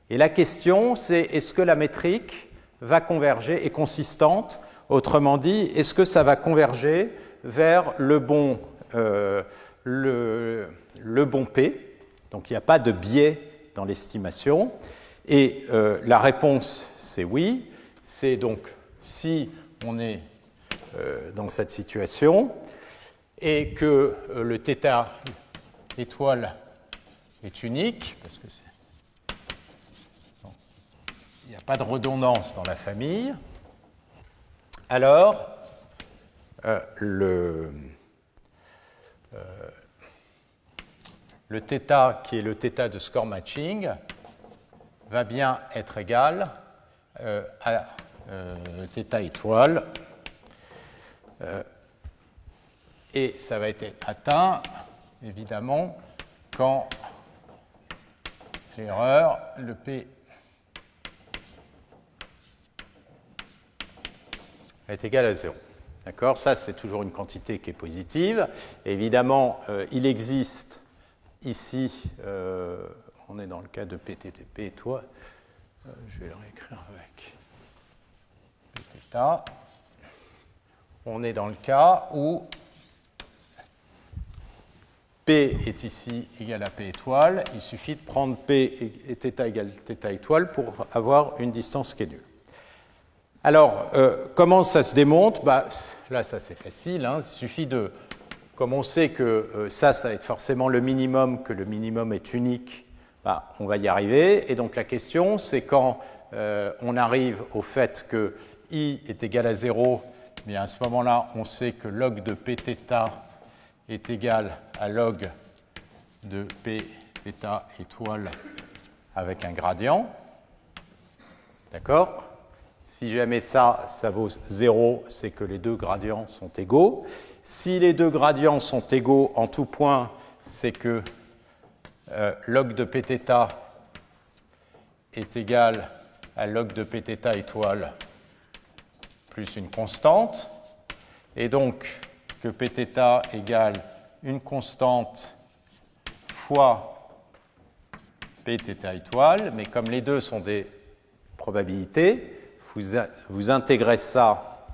Et la question, c'est est-ce que la métrique va converger, est consistante? Autrement dit, est-ce que ça va converger vers le bon P? Donc il n'y a pas de biais dans l'estimation. Et la réponse, c'est oui. C'est donc si on est dans cette situation et que le θ étoile est unique, parce que il n'y a pas de redondance dans la famille, alors le θ, qui est le θ de score matching, va bien être égal à θ étoile, et ça va être atteint, évidemment, quand l'erreur, le P est égal à 0. D'accord? Ça, c'est toujours une quantité qui est positive. Et évidemment, il existe ici, on est dans le cas de PTTP étoile, je vais le réécrire avec Pθ. On est dans le cas où P est ici égal à P étoile. Il suffit de prendre P et θ égale θ étoile pour avoir une distance qui est nulle. Alors, comment ça se démontre? Là, ça c'est facile. Il suffit de, comme on sait que ça va être forcément le minimum, que le minimum est unique, on va y arriver. Et donc la question, c'est quand on arrive au fait que I est égal à 0, mais à ce moment-là, on sait que log de Pθ est égal à log de Pθ étoile avec un gradient. D'accord? Si jamais ça vaut 0, c'est que les deux gradients sont égaux. Si les deux gradients sont égaux en tout point, c'est que log de Pθ est égal à log de Pθ étoile plus une constante. Et donc que Pθ égale une constante fois Pθ étoile, mais comme les deux sont des probabilités, vous intégrez ça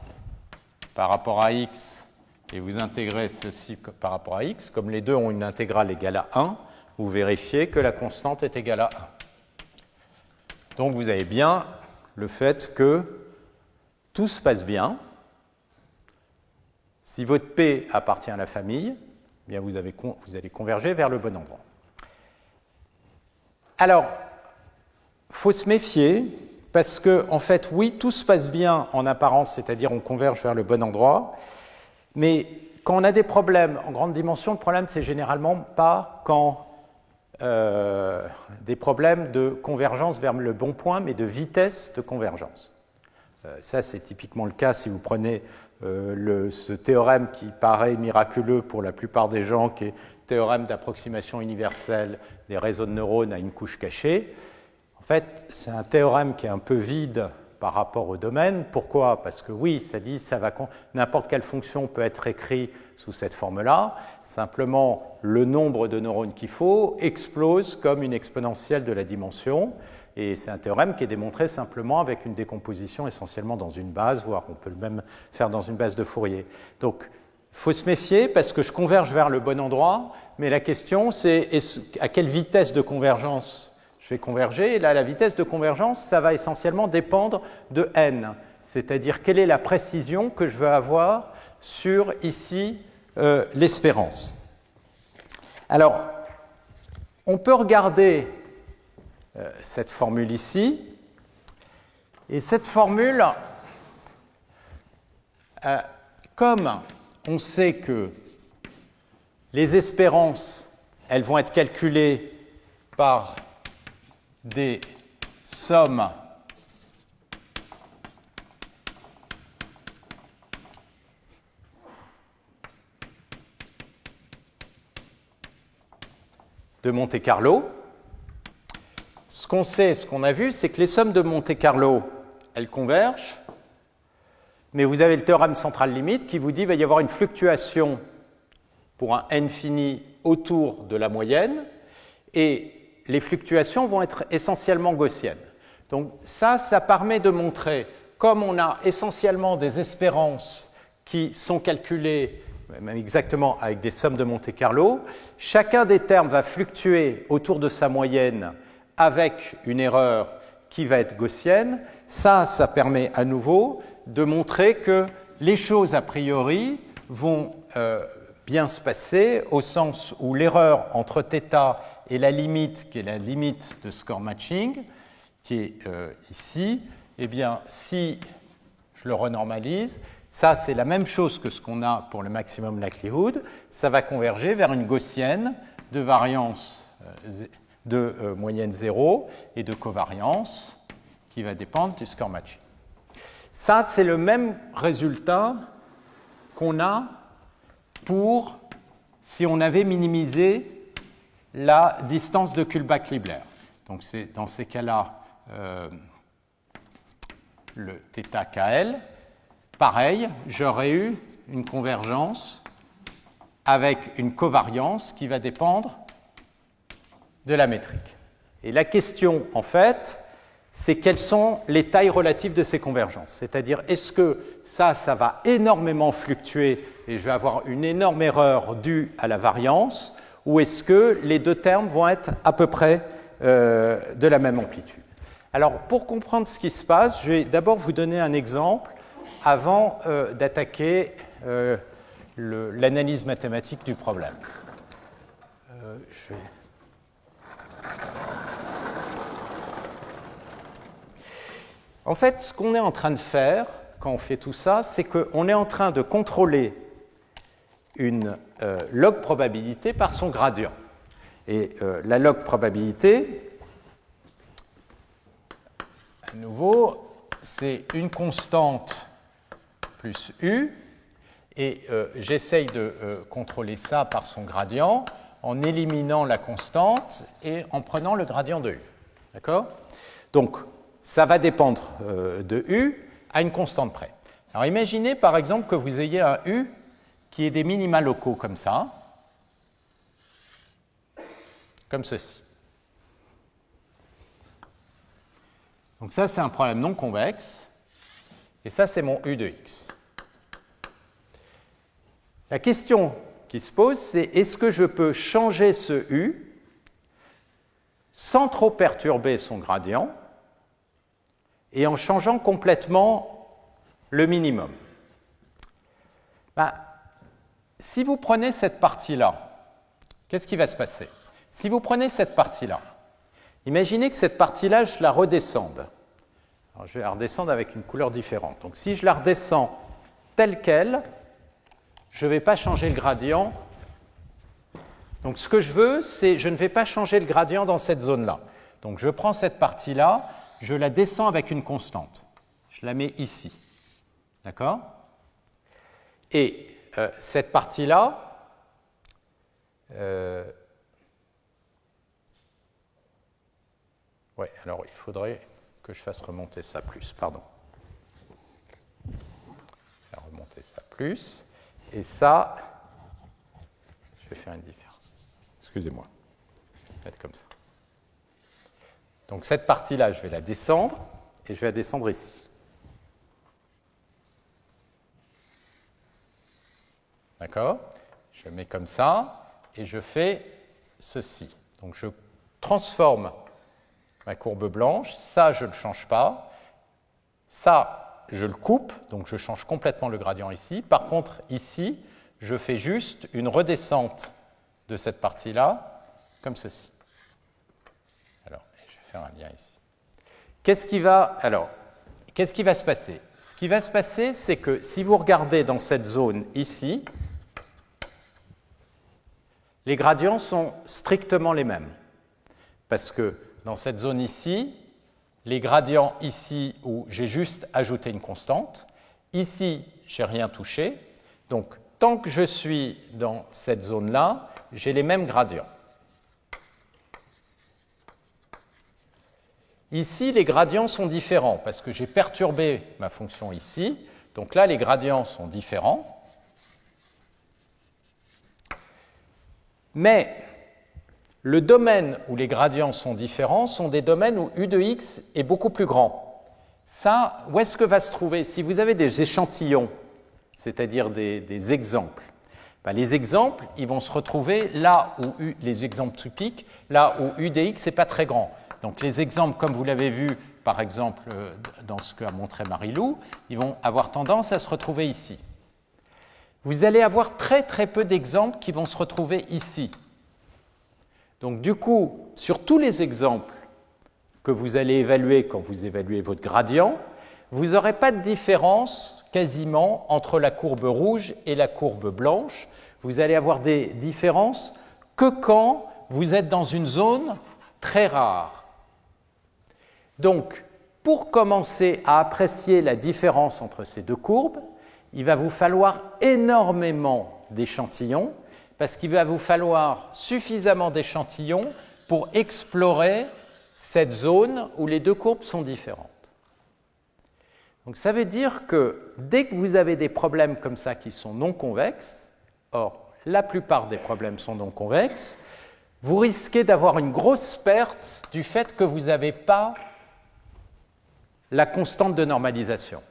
par rapport à x et vous intégrez ceci par rapport à x. Comme les deux ont une intégrale égale à 1, vous vérifiez que la constante est égale à 1. Donc vous avez bien le fait que tout se passe bien. Si votre P appartient à la famille, eh bien vous allez converger vers le bon endroit. Alors, il faut se méfier. Parce que, en fait, oui, tout se passe bien en apparence, c'est-à-dire on converge vers le bon endroit, mais quand on a des problèmes en grande dimension, le problème, c'est généralement pas quand des problèmes de convergence vers le bon point, mais de vitesse de convergence. Ça, c'est typiquement le cas si vous prenez ce théorème qui paraît miraculeux pour la plupart des gens, qui est le théorème d'approximation universelle des réseaux de neurones à une couche cachée. En fait, c'est un théorème qui est un peu vide par rapport au domaine. Pourquoi? Parce que oui, ça dit n'importe quelle fonction peut être écrite sous cette forme-là. Simplement, le nombre de neurones qu'il faut explose comme une exponentielle de la dimension. Et c'est un théorème qui est démontré simplement avec une décomposition essentiellement dans une base, voire on peut le même faire dans une base de Fourier. Donc, il faut se méfier parce que je converge vers le bon endroit, mais la question c'est à quelle vitesse de convergence je vais converger. Et là, la vitesse de convergence, ça va essentiellement dépendre de n, c'est-à-dire quelle est la précision que je veux avoir sur, ici, l'espérance. Alors, on peut regarder cette formule ici, et cette formule, comme on sait que les espérances, elles vont être calculées par des sommes de Monte-Carlo. Ce qu'on sait, ce qu'on a vu, c'est que les sommes de Monte-Carlo, elles convergent, mais vous avez le théorème central limite qui vous dit qu'il va y avoir une fluctuation pour un n fini autour de la moyenne, et les fluctuations vont être essentiellement gaussiennes. Donc ça permet de montrer, comme on a essentiellement des espérances qui sont calculées même exactement avec des sommes de Monte-Carlo, chacun des termes va fluctuer autour de sa moyenne avec une erreur qui va être gaussienne. Ça permet à nouveau de montrer que les choses a priori vont bien se passer au sens où l'erreur entre θ et la limite, qui est la limite de score matching, qui est ici, eh bien, si je le renormalise, ça c'est la même chose que ce qu'on a pour le maximum likelihood, ça va converger vers une gaussienne de variance de moyenne 0 et de covariance qui va dépendre du score matching. Ça, c'est le même résultat qu'on a pour si on avait minimisé la distance de Kullback-Leibler. Donc, c'est dans ces cas-là le θ KL. Pareil, j'aurais eu une convergence avec une covariance qui va dépendre de la métrique. Et la question, en fait, c'est quelles sont les tailles relatives de ces convergences. C'est-à-dire, est-ce que ça va énormément fluctuer et je vais avoir une énorme erreur due à la variance, ou est-ce que les deux termes vont être à peu près de la même amplitude? Alors, pour comprendre ce qui se passe, je vais d'abord vous donner un exemple avant d'attaquer l'analyse mathématique du problème. En fait, ce qu'on est en train de faire quand on fait tout ça, c'est qu'on est en train de contrôler une log probabilité par son gradient. Et la log probabilité, à nouveau, c'est une constante plus U, et j'essaye de contrôler ça par son gradient en éliminant la constante et en prenant le gradient de U. D'accord? Donc, ça va dépendre de U à une constante près. Alors, imaginez par exemple que vous ayez un U qui ait des minima locaux comme ça, comme ceci. Donc ça, c'est un problème non convexe, et ça, c'est mon U de x. La question qui se pose, c'est est-ce que je peux changer ce U sans trop perturber son gradient et en changeant complètement le minimum? Si vous prenez cette partie-là, qu'est-ce qui va se passer? Si vous prenez cette partie-là, imaginez que cette partie-là, je la redescende. Alors, je vais la redescendre avec une couleur différente. Donc, si je la redescends telle qu'elle, je ne vais pas changer le gradient. Donc, ce que je veux, c'est je ne vais pas changer le gradient dans cette zone-là. Donc, je prends cette partie-là, je la descends avec une constante. Je la mets ici. D'accord? Et cette partie-là, ouais, alors il faudrait que je fasse remonter ça plus, pardon. Je vais remonter ça plus. Et ça, je vais faire une différence. Excusez-moi. Je vais mettre comme ça. Donc cette partie-là, je vais la descendre et je vais la descendre ici. D'accord? Je mets comme ça et je fais ceci. Donc je transforme ma courbe blanche. Ça, je ne change pas. Ça, je le coupe, donc je change complètement le gradient ici. Par contre, ici, je fais juste une redescente de cette partie-là, comme ceci. Alors, je vais faire un lien ici. Qu'est-ce qui va se passer? Ce qui va se passer, c'est que si vous regardez dans cette zone ici, les gradients sont strictement les mêmes. Parce que dans cette zone ici, les gradients ici où j'ai juste ajouté une constante, ici, je n'ai rien touché. Donc, tant que je suis dans cette zone-là, j'ai les mêmes gradients. Ici, les gradients sont différents parce que j'ai perturbé ma fonction ici. Donc là, les gradients sont différents. Mais Le domaine où les gradients sont différents sont des domaines où U de x est beaucoup plus grand. Ça, où est-ce que va se trouver? Si vous avez des échantillons, c'est-à-dire des exemples, ben les exemples, ils vont se retrouver là où les exemples typiques, là où U dx n'est pas très grand. Donc les exemples, comme vous l'avez vu, par exemple, dans ce qu'a montré Marie-Lou, ils vont avoir tendance à se retrouver ici. Vous allez avoir très très peu d'exemples qui vont se retrouver ici. Donc du coup, sur tous les exemples que vous allez évaluer quand vous évaluez votre gradient, vous n'aurez pas de différence quasiment entre la courbe rouge et la courbe blanche. Vous allez avoir des différences que quand vous êtes dans une zone très rare. Donc, pour commencer à apprécier la différence entre ces deux courbes, il va vous falloir énormément d'échantillons, parce qu'il va vous falloir suffisamment d'échantillons pour explorer cette zone où les deux courbes sont différentes. Donc ça veut dire que dès que vous avez des problèmes comme ça qui sont non convexes, or la plupart des problèmes sont non convexes, vous risquez d'avoir une grosse perte du fait que vous n'avez pas la constante de normalisation.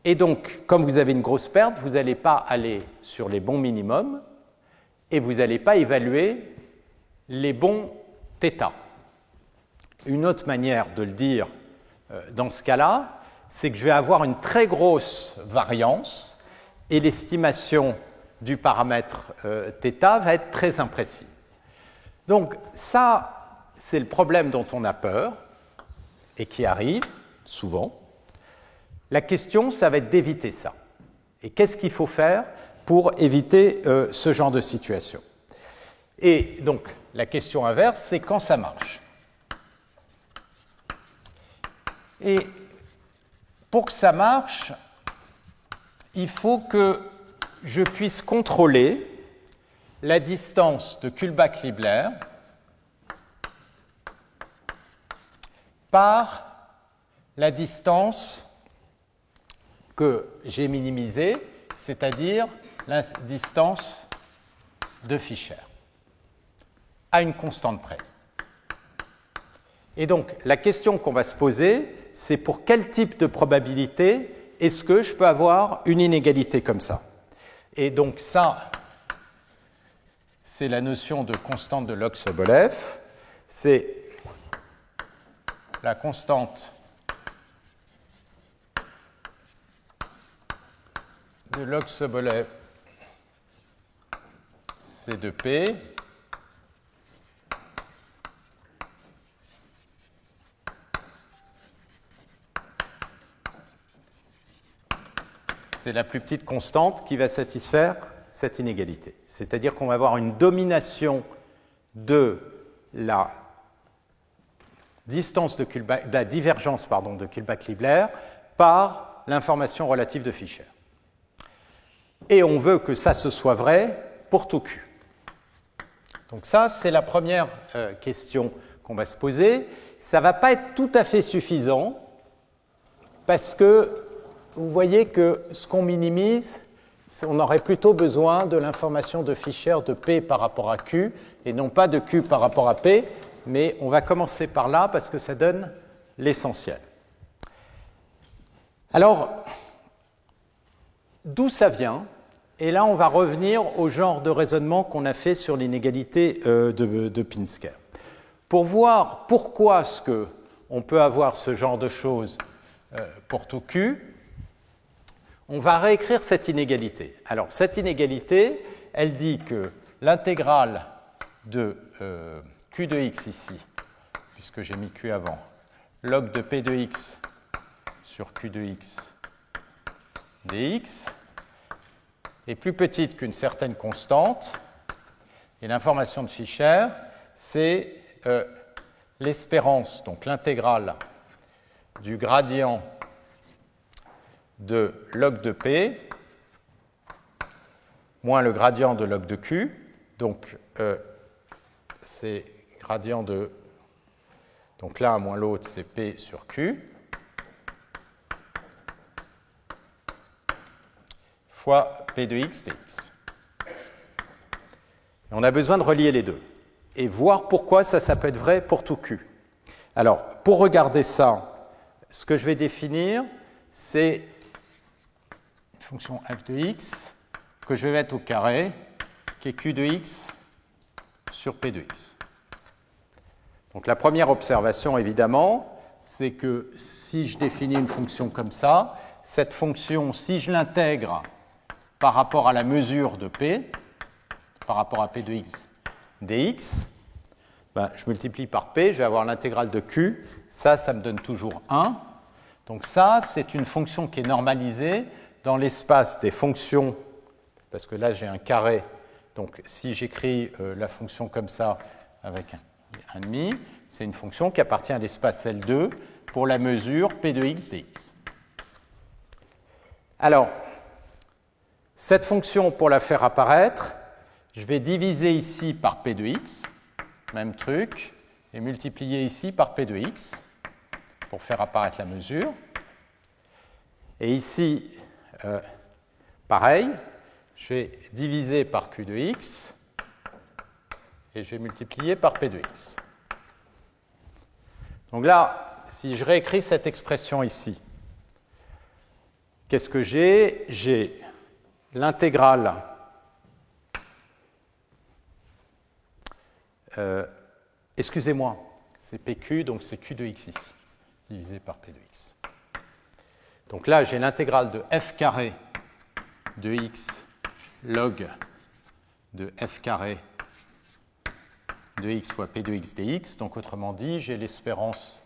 Et donc, comme vous avez une grosse perte, vous n'allez pas aller sur les bons minimums et vous n'allez pas évaluer les bons θ. Une autre manière de le dire dans ce cas-là, c'est que je vais avoir une très grosse variance et l'estimation du paramètre θ va être très imprécise. Donc ça, c'est le problème dont on a peur et qui arrive souvent. La question, ça va être d'éviter ça. Et qu'est-ce qu'il faut faire pour éviter ce genre de situation? Et donc, la question inverse, c'est quand ça marche. Et pour que ça marche, il faut que je puisse contrôler la distance de Kullback-Leibler par la distance que j'ai minimisée, c'est-à-dire la distance de Fischer, à une constante près. Et donc, la question qu'on va se poser, c'est pour quel type de probabilité est-ce que je peux avoir une inégalité comme ça? Et donc ça, c'est la notion de constante de log-Sobolev. C'est la constante de log-Sobolev C de P c'est la plus petite constante qui va satisfaire cette inégalité. C'est-à-dire qu'on va avoir une domination de la distance de Kullback, de la divergence de Kullback-Leibler par l'information relative de Fischer. Et on veut que ça se soit vrai pour tout Q. Donc ça, c'est la première question qu'on va se poser. Ça ne va pas être tout à fait suffisant parce que vous voyez que ce qu'on minimise, on aurait plutôt besoin de l'information de Fischer de P par rapport à Q et non pas de Q par rapport à P, mais on va commencer par là parce que ça donne l'essentiel. Alors, d'où ça vient? Et là, on va revenir au genre de raisonnement qu'on a fait sur l'inégalité de Pinsker. Pour voir pourquoi est-ce qu'on peut avoir ce genre de choses pour tout Q, on va réécrire cette inégalité. Alors, cette inégalité, elle dit que l'intégrale de Q de x ici, puisque j'ai mis Q avant, log de P de x sur Q de x dx, est plus petite qu'une certaine constante. Et l'information de Fischer, c'est l'espérance, donc l'intégrale du gradient de log de P moins le gradient de log de Q. Donc, c'est gradient de... Donc l'un moins l'autre, c'est P sur Q. Fois P de x dx. Et on a besoin de relier les deux. et voir pourquoi ça peut être vrai pour tout Q. Alors, pour regarder ça, ce que je vais définir, c'est une fonction f de x que je vais mettre au carré, qui est q de x sur p de x. Donc la première observation, évidemment, c'est que si je définis une fonction comme ça, cette fonction, si je l'intègre par rapport à la mesure de p, par rapport à p de x dx, ben, je multiplie par p, je vais avoir l'intégrale de q, ça me donne toujours 1. Donc ça, c'est une fonction qui est normalisée dans l'espace des fonctions, parce que là j'ai un carré, donc si j'écris la fonction comme ça avec un demi, c'est une fonction qui appartient à l'espace L2 pour la mesure p de x dx. Alors, cette fonction, pour la faire apparaître, je vais diviser ici par p de x, même truc, et multiplier ici par p de x pour faire apparaître la mesure. Et ici, pareil, je vais diviser par q de x et je vais multiplier par p de x. Donc là, si je réécris cette expression ici, qu'est-ce que j'ai? J'ai l'intégrale excusez-moi, c'est pq, donc c'est q de x ici, divisé par p de x. Donc là, j'ai l'intégrale de f carré de x log de f carré de x fois p de x dx. Donc autrement dit, j'ai l'espérance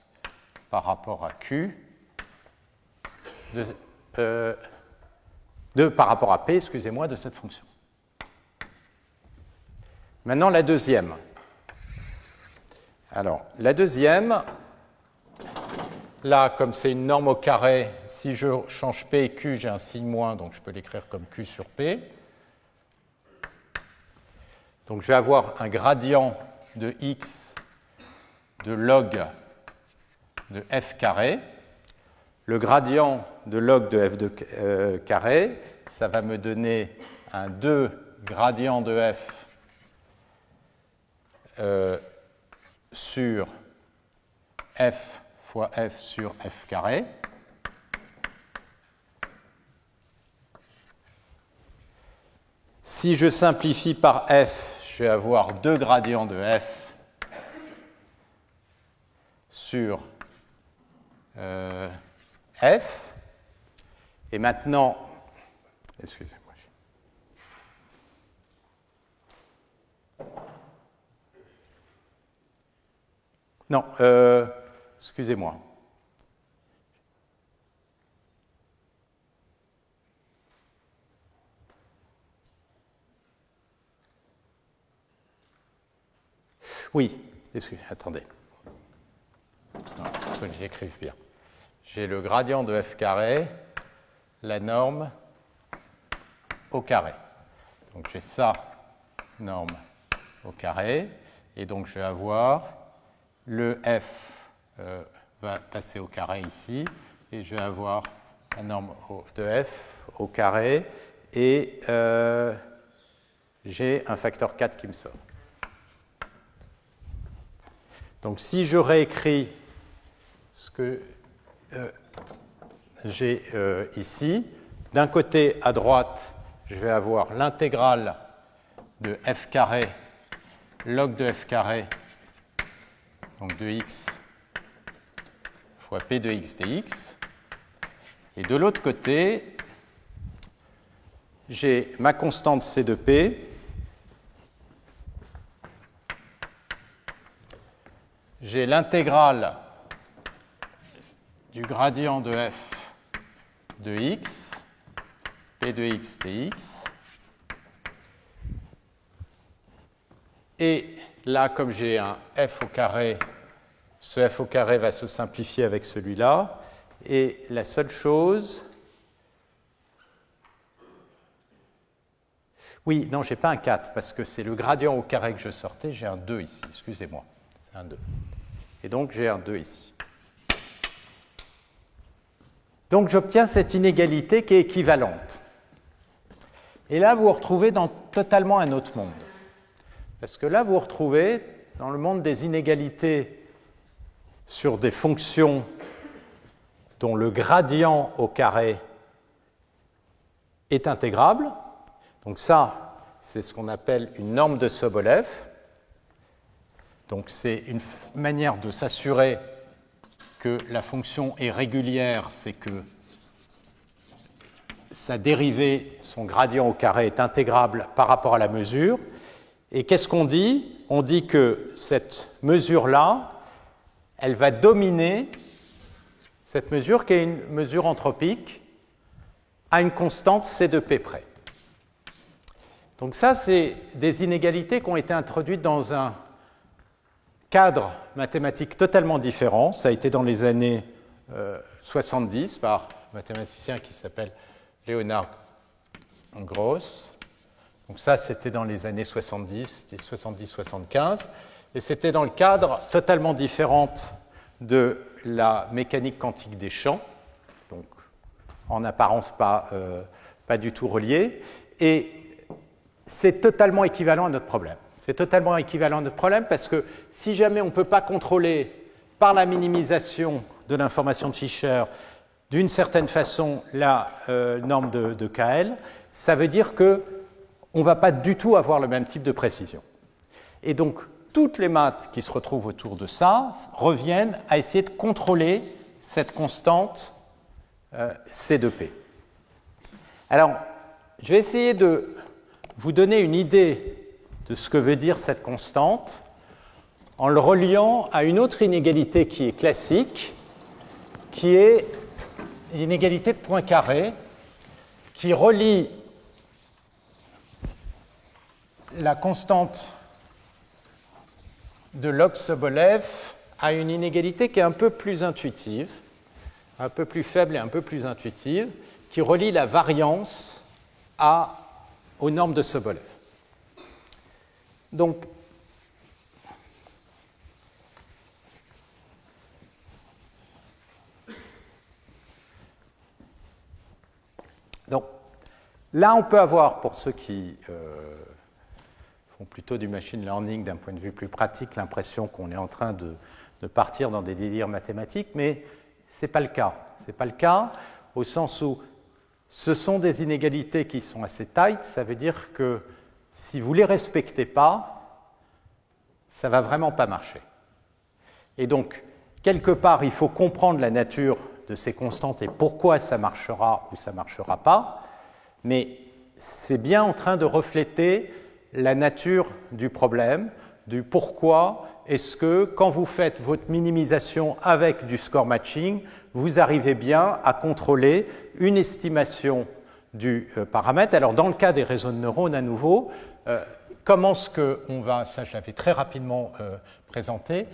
par rapport à q par rapport à p, excusez-moi, de cette fonction. Maintenant, la deuxième. Alors, la deuxième, là, comme c'est une norme au carré, si je change p et q, j'ai un signe moins, donc je peux l'écrire comme q sur p. Donc je vais avoir un gradient de x de log de f carré. Le gradient de log de f de carré, ça va me donner un 2 gradient de f sur f fois f sur f carré. Si je simplifie par f, je vais avoir 2 gradients de f sur f. Et maintenant, excusez-moi. Non, excusez-moi. Oui, attendez. Il faut que j'écrive bien. J'ai le gradient de f carré, la norme au carré. Donc j'ai ça, norme au carré, et donc je vais avoir le f va passer au carré ici, et je vais avoir la norme de f au carré, et j'ai un facteur 4 qui me sort. Donc si je réécris ce que j'ai ici, d'un côté à droite, je vais avoir l'intégrale de f carré log de f carré, donc de x fois p de x dx. Et de l'autre côté, j'ai ma constante c de p, j'ai l'intégrale du gradient de f de x, p de x dx. Et là, comme j'ai un f au carré, ce f au carré va se simplifier avec celui-là. Et la seule chose... Oui, non, je n'ai pas un 4, parce que c'est le gradient au carré que je sortais. J'ai un 2 ici, excusez-moi. C'est un 2. Et donc, j'ai un 2 ici. Donc, j'obtiens cette inégalité qui est équivalente. Et là, vous vous retrouvez dans totalement un autre monde. Parce que là, vous vous retrouvez dans le monde des inégalités sur des fonctions dont le gradient au carré est intégrable. Donc ça, c'est ce qu'on appelle une norme de Sobolev. Donc c'est une manière de s'assurer que la fonction est régulière, c'est que sa dérivée, son gradient au carré, est intégrable par rapport à la mesure. Et qu'est-ce qu'on dit? On dit que cette mesure-là, elle va dominer cette mesure qui est une mesure anthropique à une constante C de P près. Donc ça, c'est des inégalités qui ont été introduites dans un cadre mathématique totalement différent. Ça a été dans les années 70 par un mathématicien qui s'appelle Leonard Gross. Donc ça, c'était dans les années 70, 70-75. Et c'était dans le cadre totalement différent de la mécanique quantique des champs, donc en apparence pas du tout relié. Et c'est totalement équivalent à notre problème. C'est totalement équivalent à notre problème parce que si jamais on ne peut pas contrôler par la minimisation de l'information de Fisher d'une certaine façon la norme de KL, ça veut dire qu'on ne va pas du tout avoir le même type de précision. Et donc, toutes les maths qui se retrouvent autour de ça reviennent à essayer de contrôler cette constante C de P. Alors, je vais essayer de vous donner une idée de ce que veut dire cette constante en le reliant à une autre inégalité qui est classique, qui est l'inégalité de Poincaré, qui relie la constante de log Sobolev à une inégalité qui est un peu plus intuitive, un peu plus faible et un peu plus intuitive, qui relie la variance aux normes de Sobolev. Donc, là, on peut avoir, pour ceux qui font plutôt du machine learning d'un point de vue plus pratique, l'impression qu'on est en train de partir dans des délires mathématiques, mais ce n'est pas le cas. Ce n'est pas le cas au sens où ce sont des inégalités qui sont assez tight. Ça veut dire que si vous ne les respectez pas, ça ne va vraiment pas marcher. Et donc, quelque part, il faut comprendre la nature de ces constantes et pourquoi ça marchera ou ça ne marchera pas, mais c'est bien en train de refléter la nature du problème, du pourquoi est-ce que, quand vous faites votre minimisation avec du score matching, vous arrivez bien à contrôler une estimation du paramètre. Alors, dans le cas des réseaux de neurones, à nouveau, comment est-ce qu'on va, ça je l'avais très rapidement présenté,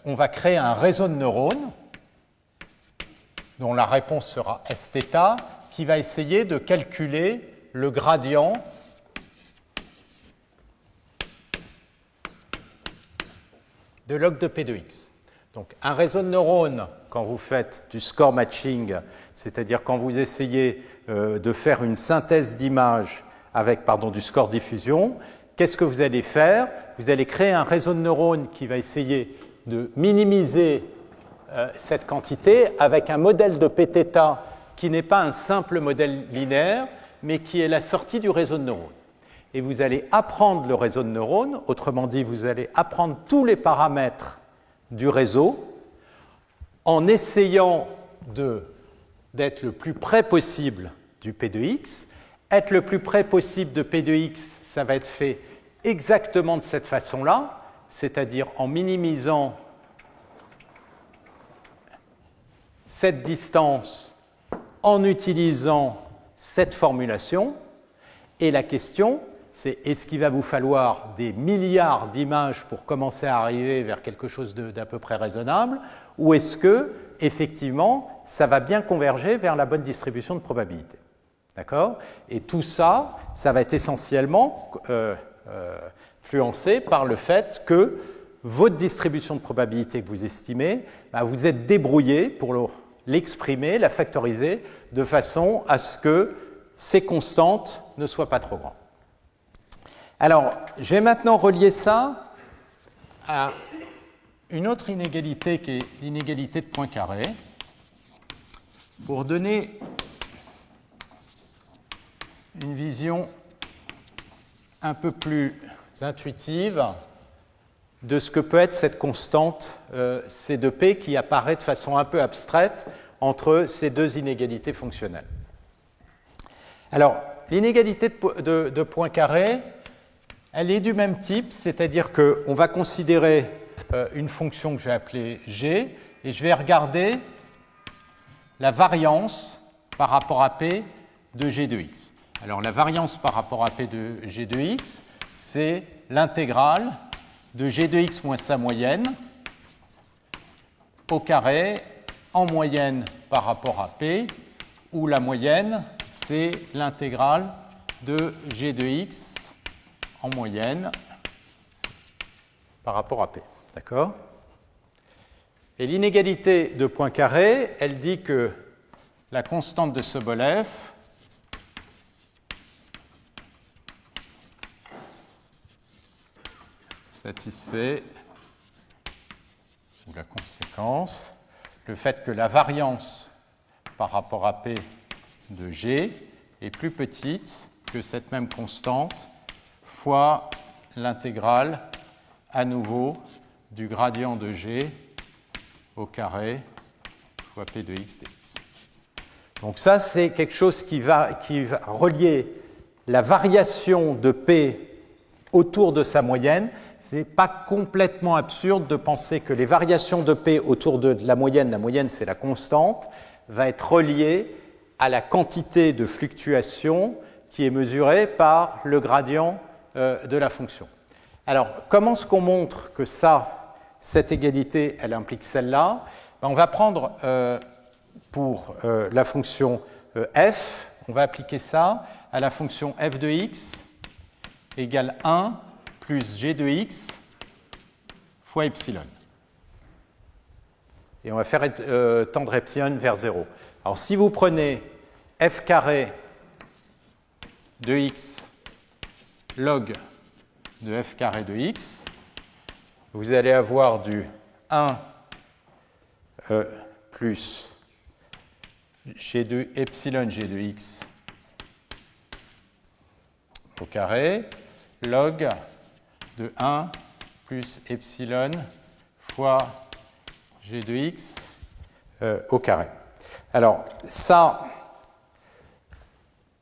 on va créer un réseau de neurones dont la réponse sera S-θ, qui va essayer de calculer le gradient de log de P de x. Donc un réseau de neurones, quand vous faites du score matching, c'est-à-dire quand vous essayez de faire une synthèse d'images avec du score diffusion, qu'est-ce que vous allez faire? Vous allez créer un réseau de neurones qui va essayer de minimiser cette quantité avec un modèle de Pθ qui n'est pas un simple modèle linéaire, mais qui est la sortie du réseau de neurones. Et vous allez apprendre le réseau de neurones, autrement dit, vous allez apprendre tous les paramètres du réseau en essayant d'être le plus près possible du P de x. Être le plus près possible de P de x, ça va être fait exactement de cette façon-là, c'est-à-dire en minimisant cette distance en utilisant cette formulation. Et la question, c'est est-ce qu'il va vous falloir des milliards d'images pour commencer à arriver vers quelque chose d'à peu près raisonnable, ou est-ce que, effectivement, ça va bien converger vers la bonne distribution de probabilité? D'accord? Et tout ça, ça va être essentiellement influencé par le fait que votre distribution de probabilité que vous estimez, vous êtes débrouillé pour l'exprimer, la factoriser, de façon à ce que ces constantes ne soient pas trop grandes. Alors, je vais maintenant relier ça à une autre inégalité qui est l'inégalité de Poincaré pour donner une vision un peu plus intuitive de ce que peut être cette constante C de P qui apparaît de façon un peu abstraite entre ces deux inégalités fonctionnelles. Alors, l'inégalité de Poincaré, elle est du même type, c'est-à-dire qu'on va considérer une fonction que je vais appeler G, et je vais regarder la variance par rapport à P de G de X. Alors, la variance par rapport à P de G de X, c'est l'intégrale de G de X moins sa moyenne au carré en moyenne par rapport à P, où la moyenne, c'est l'intégrale de G de X en moyenne par rapport à P. D'accord ? Et l'inégalité de Poincaré, elle dit que la constante de Sobolev satisfait, ou la conséquence, le fait que la variance par rapport à P de G est plus petite que cette même constante fois l'intégrale à nouveau du gradient de G au carré fois P de X dx. Donc ça, c'est quelque chose qui va relier la variation de P autour de sa moyenne. Ce n'est pas complètement absurde de penser que les variations de P autour de la moyenne c'est la constante, va être reliée à la quantité de fluctuation qui est mesurée par le gradient de la fonction. Alors, comment est-ce qu'on montre que cette égalité, elle implique celle-là ? On va prendre pour la fonction f, on va appliquer ça à la fonction f de x égale 1 plus g de x fois epsilon. Et on va faire tendre epsilon vers 0. Alors si vous prenez f carré de x log de f carré de x, vous allez avoir du 1 plus g de epsilon g de x au carré log de 1 plus epsilon fois g de x au carré. Alors, ça,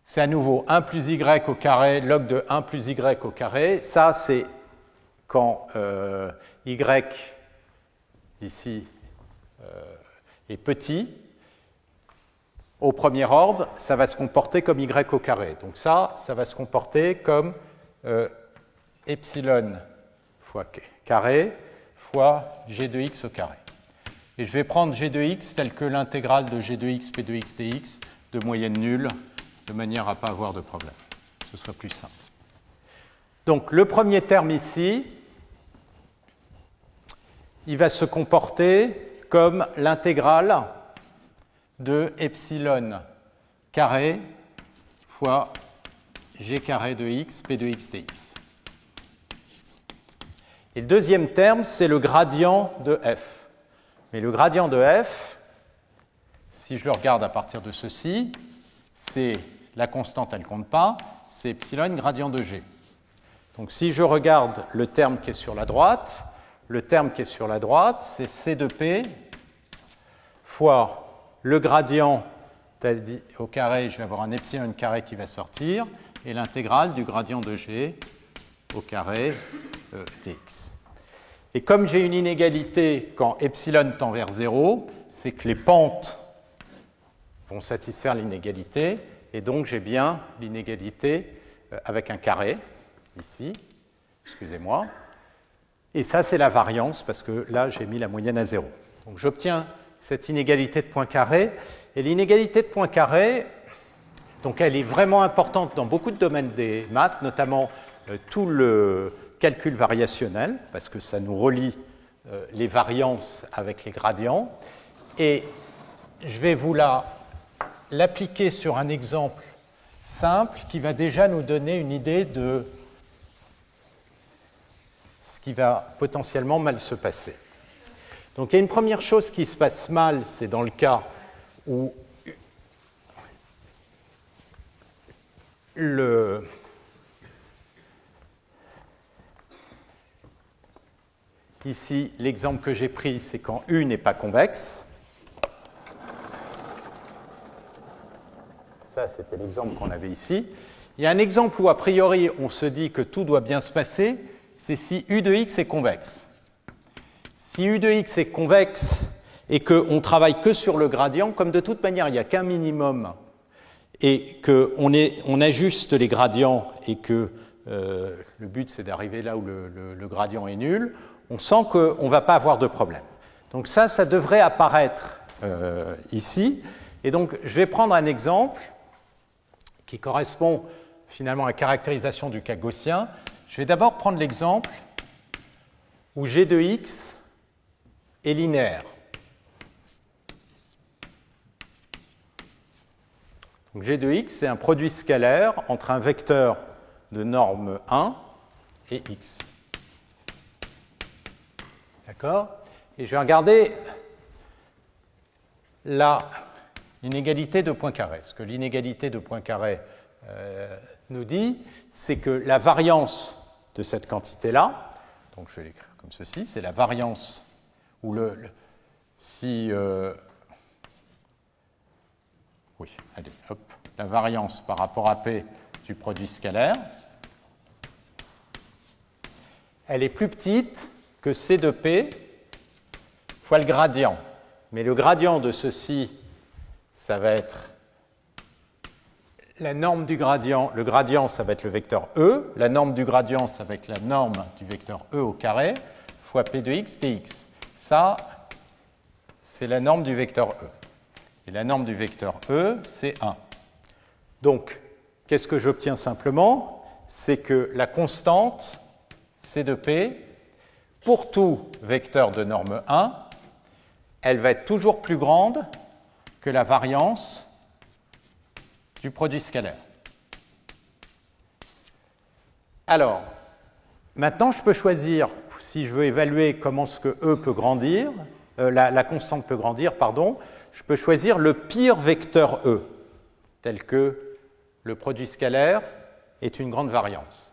c'est à nouveau 1 plus y au carré, log de 1 plus y au carré. Ça, c'est quand y, ici, est petit. Au premier ordre, ça va se comporter comme y au carré. Donc ça va se comporter comme epsilon fois carré fois g de x au carré. Et je vais prendre g de x tel que l'intégrale de g de x p de x dx de moyenne nulle, de manière à ne pas avoir de problème. Ce sera plus simple. Donc le premier terme ici, il va se comporter comme l'intégrale de epsilon carré fois g carré de x p de x dx. Et le deuxième terme, c'est le gradient de f. Mais le gradient de f, si je le regarde à partir de ceci, c'est la constante, elle ne compte pas, c'est epsilon gradient de g. Donc si je regarde le terme qui est sur la droite, le terme qui est sur la droite, c'est c de p fois le gradient au carré, je vais avoir un epsilon carré qui va sortir, et l'intégrale du gradient de g au carré dx. Et comme j'ai une inégalité quand epsilon tend vers 0, c'est que les pentes vont satisfaire l'inégalité, et donc j'ai bien l'inégalité avec un carré, ici, excusez-moi. Et ça, c'est la variance, parce que là, j'ai mis la moyenne à 0. Donc j'obtiens cette inégalité de Poincaré. Et l'inégalité de Poincaré, donc elle est vraiment importante dans beaucoup de domaines des maths, notamment tout le calcul variationnel, parce que ça nous relie les variances avec les gradients. Et je vais vous l'appliquer sur un exemple simple qui va déjà nous donner une idée de ce qui va potentiellement mal se passer. Donc il y a une première chose qui se passe mal, c'est dans le cas où ici, l'exemple que j'ai pris, c'est quand U n'est pas convexe. Ça, c'était l'exemple qu'on avait ici. Il y a un exemple où, a priori, on se dit que tout doit bien se passer, c'est si U de x est convexe. Si U de x est convexe et qu'on ne travaille que sur le gradient, comme de toute manière, il n'y a qu'un minimum et qu'on ajuste les gradients et que le but, c'est d'arriver là où le gradient est nul, on sent qu'on ne va pas avoir de problème. Donc ça devrait apparaître ici. Et donc, je vais prendre un exemple qui correspond finalement à la caractérisation du cas gaussien. Je vais d'abord prendre l'exemple où g de x est linéaire. Donc g de x, c'est un produit scalaire entre un vecteur de norme 1 et x. D'accord? Et je vais regarder l'inégalité de Poincaré. Ce que l'inégalité de Poincaré nous dit, c'est que la variance de cette quantité-là, donc je vais l'écrire comme ceci, c'est la variance où la variance par rapport à P du produit scalaire, elle est plus petite que C de P fois le gradient. Mais le gradient de ceci, ça va être la norme du gradient. Le gradient, ça va être le vecteur E. La norme du gradient, ça va être la norme du vecteur E au carré fois P de x dx. Ça, c'est la norme du vecteur E. Et la norme du vecteur E, c'est 1. Donc, qu'est-ce que j'obtiens simplement? C'est que la constante C de P, pour tout vecteur de norme 1, elle va être toujours plus grande que la variance du produit scalaire. Alors, maintenant, je peux choisir, si je veux évaluer comment ce que E peut grandir, la constante peut grandir, pardon, je peux choisir le pire vecteur E, tel que le produit scalaire est une grande variance.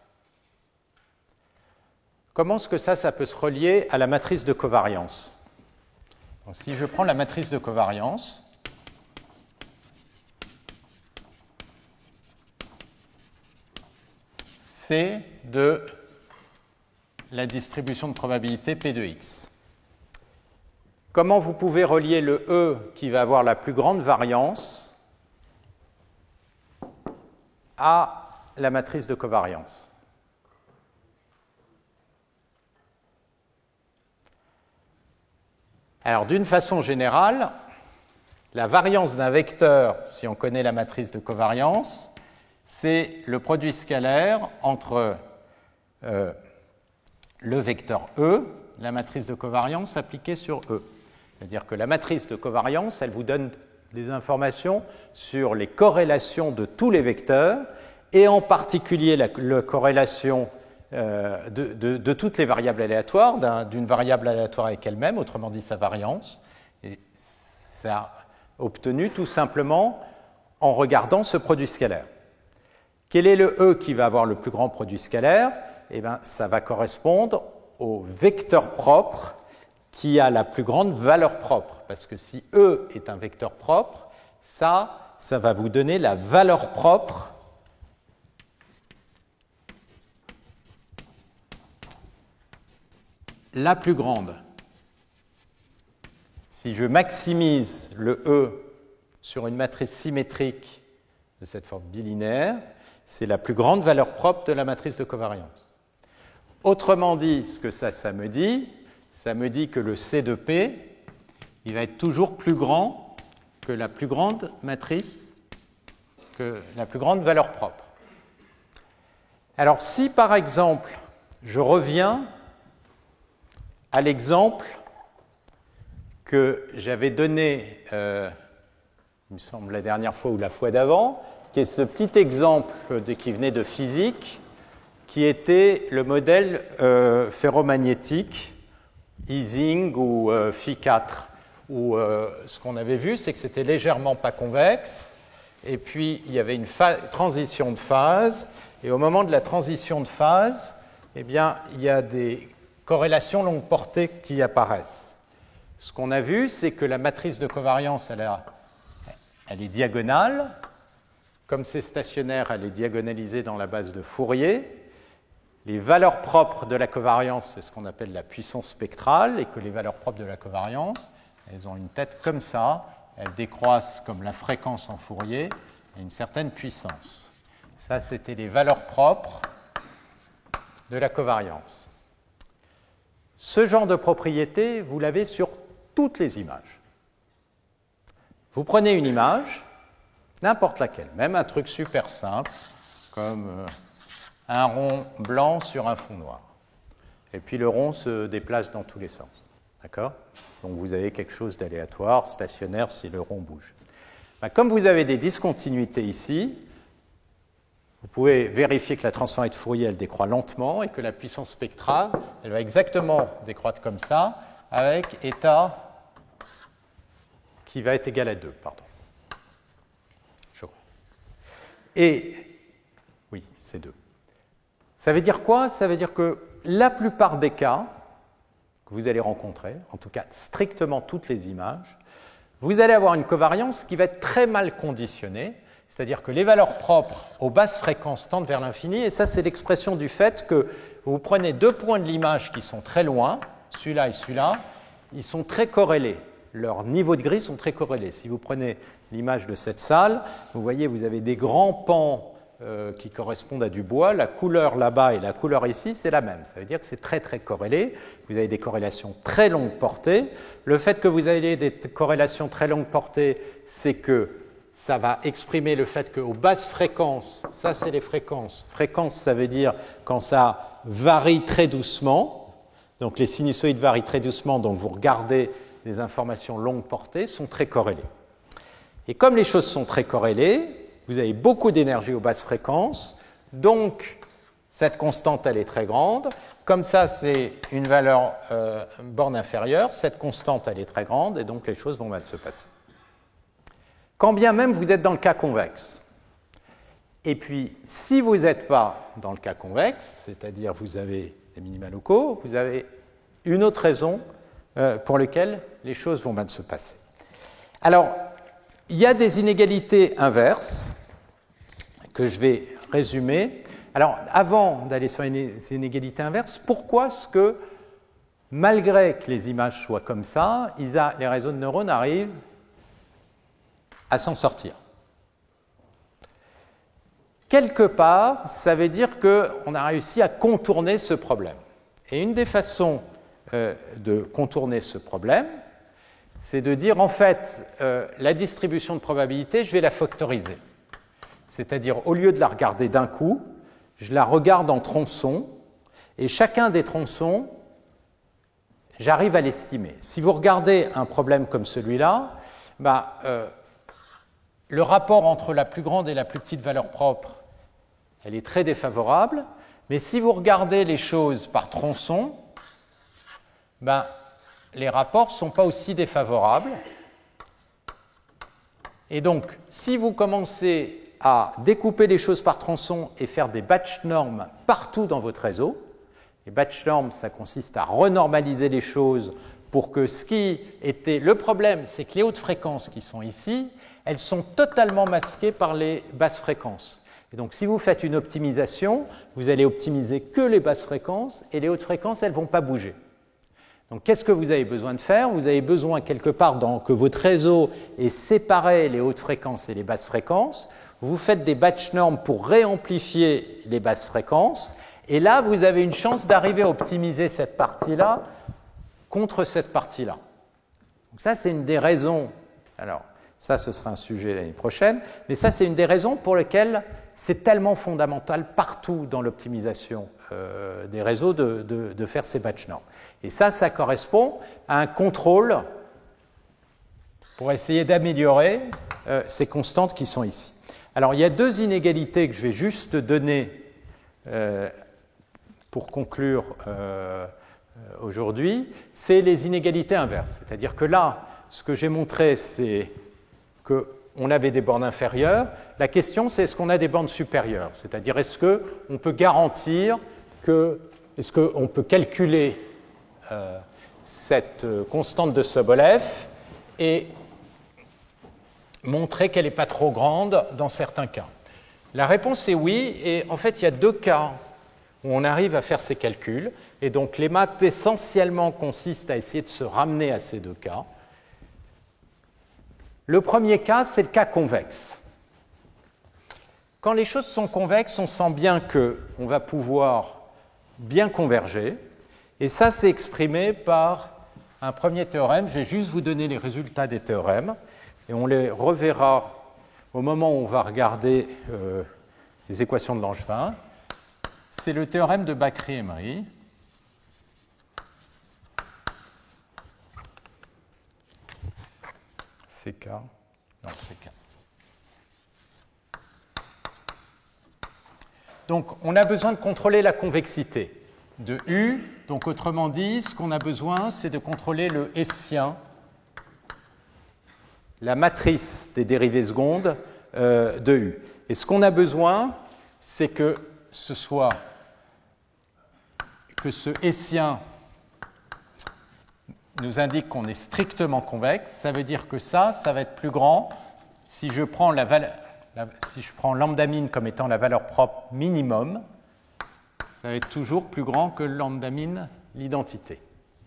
Comment est-ce que ça peut se relier à la matrice de covariance? Donc, si je prends la matrice de covariance, c'est de la distribution de probabilité P de x. Comment vous pouvez relier le E qui va avoir la plus grande variance à la matrice de covariance? Alors, d'une façon générale, la variance d'un vecteur, si on connaît la matrice de covariance, c'est le produit scalaire entre le vecteur E, la matrice de covariance appliquée sur E. C'est-à-dire que la matrice de covariance, elle vous donne des informations sur les corrélations de tous les vecteurs, et en particulier la corrélation de toutes les variables aléatoires, d'une variable aléatoire avec elle-même, autrement dit sa variance. Et ça obtenu tout simplement en regardant ce produit scalaire. Quel est le E qui va avoir le plus grand produit scalaire? Eh bien, ça va correspondre au vecteur propre qui a la plus grande valeur propre. Parce que si E est un vecteur propre, ça va vous donner la valeur propre la plus grande. Si je maximise le E sur une matrice symétrique de cette forme bilinéaire, c'est la plus grande valeur propre de la matrice de covariance. Autrement dit, ce que ça me dit que le C de P, il va être toujours plus grand que la plus grande matrice, que la plus grande valeur propre. Alors si par exemple, je reviens à l'exemple que j'avais donné, il me semble la dernière fois ou la fois d'avant, qui est ce petit exemple qui venait de physique, qui était le modèle ferromagnétique Ising ou Phi4, où ce qu'on avait vu, c'est que c'était légèrement pas convexe, et puis il y avait une transition de phase, et au moment de la transition de phase, eh bien, il y a des corrélations longue portée qui apparaissent. Ce qu'on a vu, c'est que la matrice de covariance, elle est diagonale. Comme c'est stationnaire, elle est diagonalisée dans la base de Fourier. Les valeurs propres de la covariance, c'est ce qu'on appelle la puissance spectrale, et que les valeurs propres de la covariance, elles ont une tête comme ça, elles décroissent comme la fréquence en Fourier, à une certaine puissance. Ça, c'était les valeurs propres de la covariance. Ce genre de propriété, vous l'avez sur toutes les images. Vous prenez une image, n'importe laquelle, même un truc super simple, comme un rond blanc sur un fond noir. Et puis le rond se déplace dans tous les sens. D'accord ? Donc vous avez quelque chose d'aléatoire, stationnaire si le rond bouge. Comme vous avez des discontinuités ici, vous pouvez vérifier que la transformée de Fourier, elle décroît lentement et que la puissance spectrale, elle va exactement décroître comme ça, avec état qui va être égal à 2, pardon. Je crois. Et, oui, c'est 2. Ça veut dire quoi? Ça veut dire que la plupart des cas que vous allez rencontrer, en tout cas strictement toutes les images, vous allez avoir une covariance qui va être très mal conditionnée, c'est-à-dire que les valeurs propres aux basses fréquences tendent vers l'infini, et ça c'est l'expression du fait que vous prenez deux points de l'image qui sont très loin, celui-là et celui-là, ils sont très corrélés. Leurs niveaux de gris sont très corrélés. Si vous prenez l'image de cette salle, vous voyez, vous avez des grands pans qui correspondent à du bois. La couleur là-bas et la couleur ici, c'est la même. Ça veut dire que c'est très très corrélé. Vous avez des corrélations très longue portée. Le fait que vous ayez des corrélations très longue portée, c'est que ça va exprimer le fait qu'aux basses fréquences, ça c'est les fréquences. Fréquence, ça veut dire quand ça varie très doucement. Donc les sinusoïdes varient très doucement, donc vous regardez les informations longue portée sont très corrélées. Et comme les choses sont très corrélées, vous avez beaucoup d'énergie aux basses fréquences, donc cette constante elle est très grande. Comme ça c'est une valeur borne inférieure, cette constante elle est très grande et donc les choses vont mal se passer. Quand bien même vous êtes dans le cas convexe. Et puis si vous n'êtes pas dans le cas convexe, c'est-à-dire vous avez des minima locaux, vous avez une autre raison pour laquelle les choses vont mal se passer. Alors, il y a des inégalités inverses que je vais résumer. Alors, avant d'aller sur ces inégalités inverses, pourquoi est-ce que, malgré que les images soient comme ça, les réseaux de neurones arrivent à s'en sortir? Quelque part, ça veut dire qu'on a réussi à contourner ce problème. Et une des façons de contourner ce problème, c'est de dire, en fait, la distribution de probabilité, je vais la factoriser. C'est-à-dire, au lieu de la regarder d'un coup, je la regarde en tronçons, et chacun des tronçons, j'arrive à l'estimer. Si vous regardez un problème comme celui-là, le rapport entre la plus grande et la plus petite valeur propre, elle est très défavorable, mais si vous regardez les choses par tronçons, les rapports ne sont pas aussi défavorables. Et donc, si vous commencez à découper les choses par tronçons et faire des batch normes partout dans votre réseau, les batch normes, ça consiste à renormaliser les choses pour que ce qui était le problème, c'est que les hautes fréquences qui sont ici, elles sont totalement masquées par les basses fréquences. Et donc, si vous faites une optimisation, vous allez optimiser que les basses fréquences et les hautes fréquences, elles ne vont pas bouger. Donc, qu'est-ce que vous avez besoin de faire? Vous avez besoin, quelque part, que votre réseau ait séparé les hautes fréquences et les basses fréquences. Vous faites des batch normes pour réamplifier les basses fréquences. Et là, vous avez une chance d'arriver à optimiser cette partie-là contre cette partie-là. Donc, ça, c'est une des raisons. Alors, ça, ce sera un sujet l'année prochaine. Mais ça, c'est une des raisons pour lesquelles c'est tellement fondamental partout dans l'optimisation des réseaux de faire ces batch norms. Et ça correspond à un contrôle pour essayer d'améliorer ces constantes qui sont ici. Alors, il y a deux inégalités que je vais juste donner pour conclure aujourd'hui, c'est les inégalités inverses. C'est-à-dire que là, ce que j'ai montré, c'est qu'on avait des bornes inférieures. La question, c'est est-ce qu'on a des bornes supérieures? C'est-à-dire, est-ce qu'on peut garantir est-ce qu'on peut calculer cette constante de Sobolev et montrer qu'elle n'est pas trop grande dans certains cas? La réponse est oui, et en fait, il y a deux cas où on arrive à faire ces calculs, et donc les maths essentiellement consistent à essayer de se ramener à ces deux cas. Le premier cas, c'est le cas convexe. Quand les choses sont convexes, on sent bien qu'on va pouvoir bien converger, et ça, c'est exprimé par un premier théorème. Je vais juste vous donner les résultats des théorèmes, et on les reverra au moment où on va regarder les équations de Langevin. C'est le théorème de Bakry-Emery. CK. Non, CK. Donc, on a besoin de contrôler la convexité de U. Donc, autrement dit, ce qu'on a besoin, c'est de contrôler le hessien, la matrice des dérivées secondes de U. Et ce qu'on a besoin, c'est que ce hessien nous indique qu'on est strictement convexe. Ça veut dire que ça va être plus grand si je prends lambda min comme étant la valeur propre minimum. Ça va être toujours plus grand que lambda min, l'identité,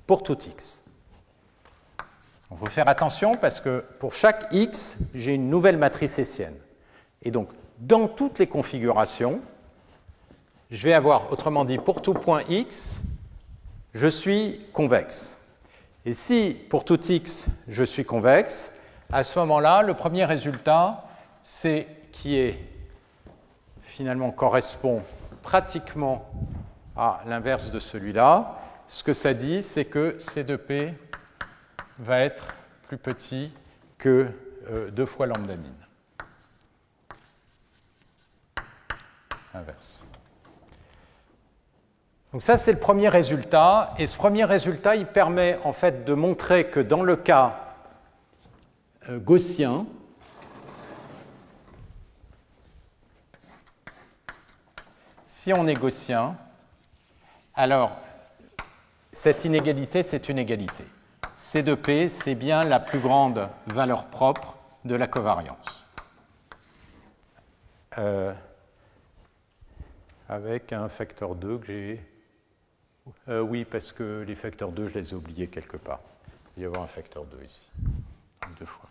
pour tout x. Il faut faire attention parce que pour chaque x, j'ai une nouvelle matrice hessienne. Et donc, dans toutes les configurations, je vais avoir, autrement dit, pour tout point x, je suis convexe. Et si, pour tout x, je suis convexe, à ce moment-là, le premier résultat, c'est qui finalement correspond pratiquement à l'inverse de celui-là. Ce que ça dit, c'est que C de P va être plus petit que 2 fois lambda min. Inverse. Donc ça, c'est le premier résultat. Et ce premier résultat, il permet en fait de montrer que dans le cas gaussien, si on est gaussien, alors cette inégalité, c'est une égalité. C de P, c'est bien la plus grande valeur propre de la covariance. Avec un facteur 2 que j'ai... oui, parce que les facteurs 2, je les ai oubliés quelque part. Il va y avoir un facteur 2 ici, 2 fois.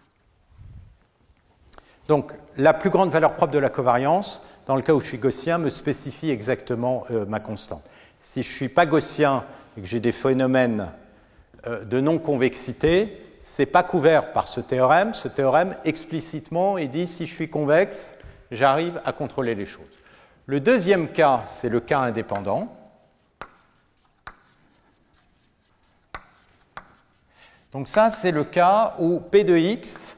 Donc, la plus grande valeur propre de la covariance, dans le cas où je suis gaussien, me spécifie exactement ma constante. Si je ne suis pas gaussien et que j'ai des phénomènes de non-convexité, ce n'est pas couvert par ce théorème. Ce théorème, explicitement, il dit si je suis convexe, j'arrive à contrôler les choses. Le deuxième cas, c'est le cas indépendant. Donc ça, c'est le cas où P de x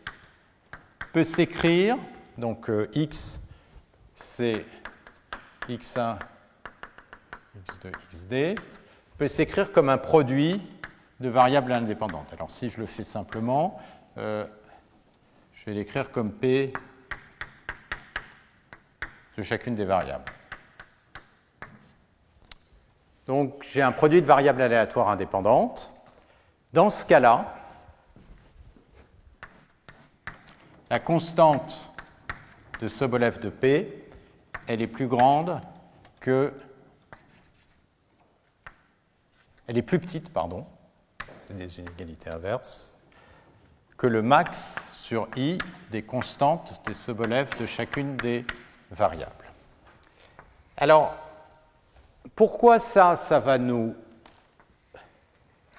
peut s'écrire, donc x, c'est x1, x2, xd, peut s'écrire comme un produit de variables indépendantes. Alors si je le fais simplement, je vais l'écrire comme P de chacune des variables. Donc j'ai un produit de variables aléatoires indépendantes. Dans ce cas-là, la constante de Sobolev de P, elle est plus grande que... Elle est plus petite, pardon, c'est des inégalités inverses, que le max sur I des constantes de Sobolev de chacune des variables. Alors, pourquoi ça va nous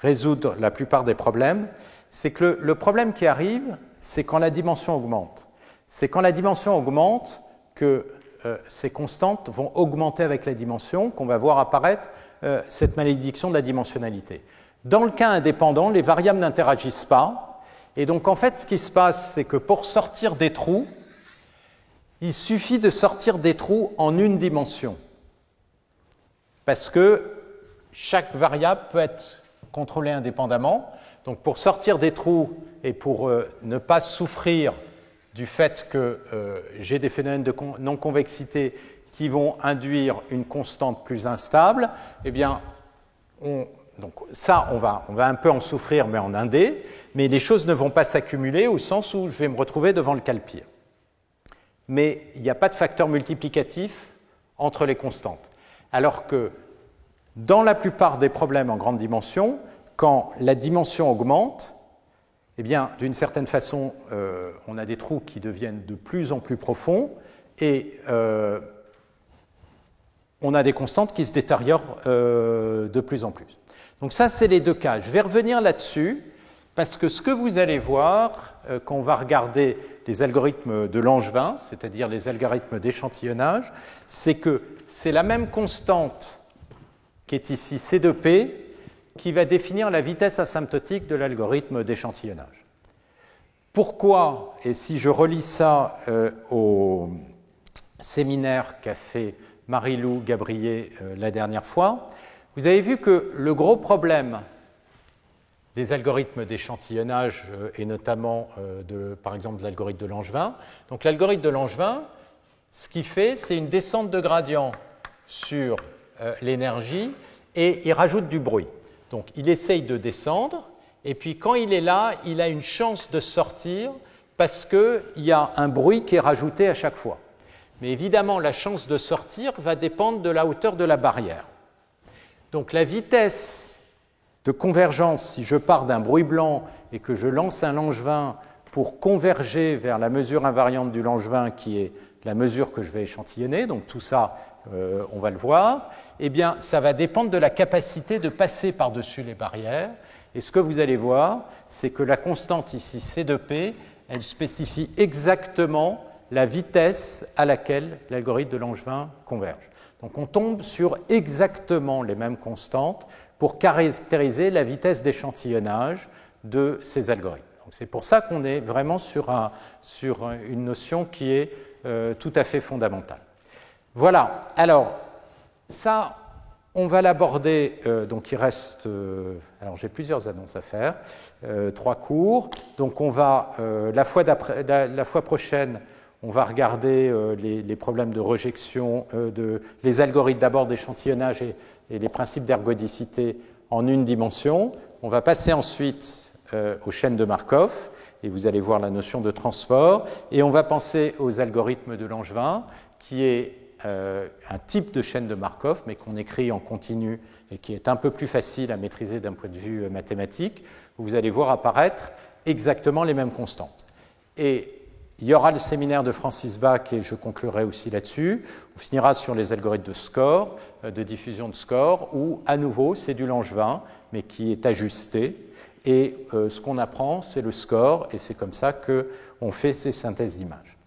résoudre la plupart des problèmes? C'est que le problème qui arrive, c'est quand la dimension augmente. C'est quand la dimension augmente que ces constantes vont augmenter avec la dimension, qu'on va voir apparaître cette malédiction de la dimensionnalité. Dans le cas indépendant, les variables n'interagissent pas. Et donc, en fait, ce qui se passe, c'est que pour sortir des trous, il suffit de sortir des trous en une dimension. parce que chaque variable peut être contrôlée indépendamment. Donc pour sortir des trous et pour ne pas souffrir du fait que j'ai des phénomènes de non-convexité qui vont induire une constante plus instable, eh bien, donc ça, on va un peu en souffrir, mais en indé, mais les choses ne vont pas s'accumuler au sens où je vais me retrouver devant le cas le pire. Mais il n'y a pas de facteur multiplicatif entre les constantes. Alors que dans la plupart des problèmes en grande dimension, quand la dimension augmente, eh bien, d'une certaine façon, on a des trous qui deviennent de plus en plus profonds et on a des constantes qui se détériorent de plus en plus. Donc ça, c'est les deux cas. Je vais revenir là-dessus parce que ce que vous allez voir quand on va regarder les algorithmes de Langevin, c'est-à-dire les algorithmes d'échantillonnage, c'est que c'est la même constante qui est ici C2P qui va définir la vitesse asymptotique de l'algorithme d'échantillonnage. Pourquoi, et si je relis ça au séminaire qu'a fait Marie-Lou Gabriel la dernière fois, vous avez vu que le gros problème des algorithmes d'échantillonnage et notamment par exemple de l'algorithme de Langevin, donc l'algorithme de Langevin, ce qu'il fait, c'est une descente de gradient sur l'énergie et il rajoute du bruit. Donc il essaye de descendre et puis quand il est là, il a une chance de sortir parce qu'il y a un bruit qui est rajouté à chaque fois. Mais évidemment, la chance de sortir va dépendre de la hauteur de la barrière. Donc la vitesse de convergence, si je pars d'un bruit blanc et que je lance un Langevin pour converger vers la mesure invariante du Langevin qui est la mesure que je vais échantillonner, donc tout ça, on va le voir, eh bien, ça va dépendre de la capacité de passer par-dessus les barrières. Et ce que vous allez voir, c'est que la constante ici, C2P, elle spécifie exactement la vitesse à laquelle l'algorithme de Langevin converge. Donc on tombe sur exactement les mêmes constantes pour caractériser la vitesse d'échantillonnage de ces algorithmes. C'est pour ça qu'on est vraiment sur une notion qui est tout à fait fondamentale. Voilà, alors ça, on va l'aborder, donc il reste, alors j'ai plusieurs annonces à faire, 3 cours, donc on va, la fois prochaine, on va regarder les problèmes de rejection, les algorithmes d'abord d'échantillonnage et les principes d'ergodicité en une dimension. On va passer ensuite aux chaînes de Markov, et vous allez voir la notion de transport, et on va penser aux algorithmes de Langevin, qui est un type de chaîne de Markov, mais qu'on écrit en continu et qui est un peu plus facile à maîtriser d'un point de vue mathématique, où vous allez voir apparaître exactement les mêmes constantes. Et il y aura le séminaire de Francis Bach, et je conclurai aussi là-dessus. On finira sur les algorithmes de score, de diffusion de score, où à nouveau c'est du Langevin, mais qui est ajusté. Et ce qu'on apprend, c'est le score, et c'est comme ça qu'on fait ces synthèses d'images.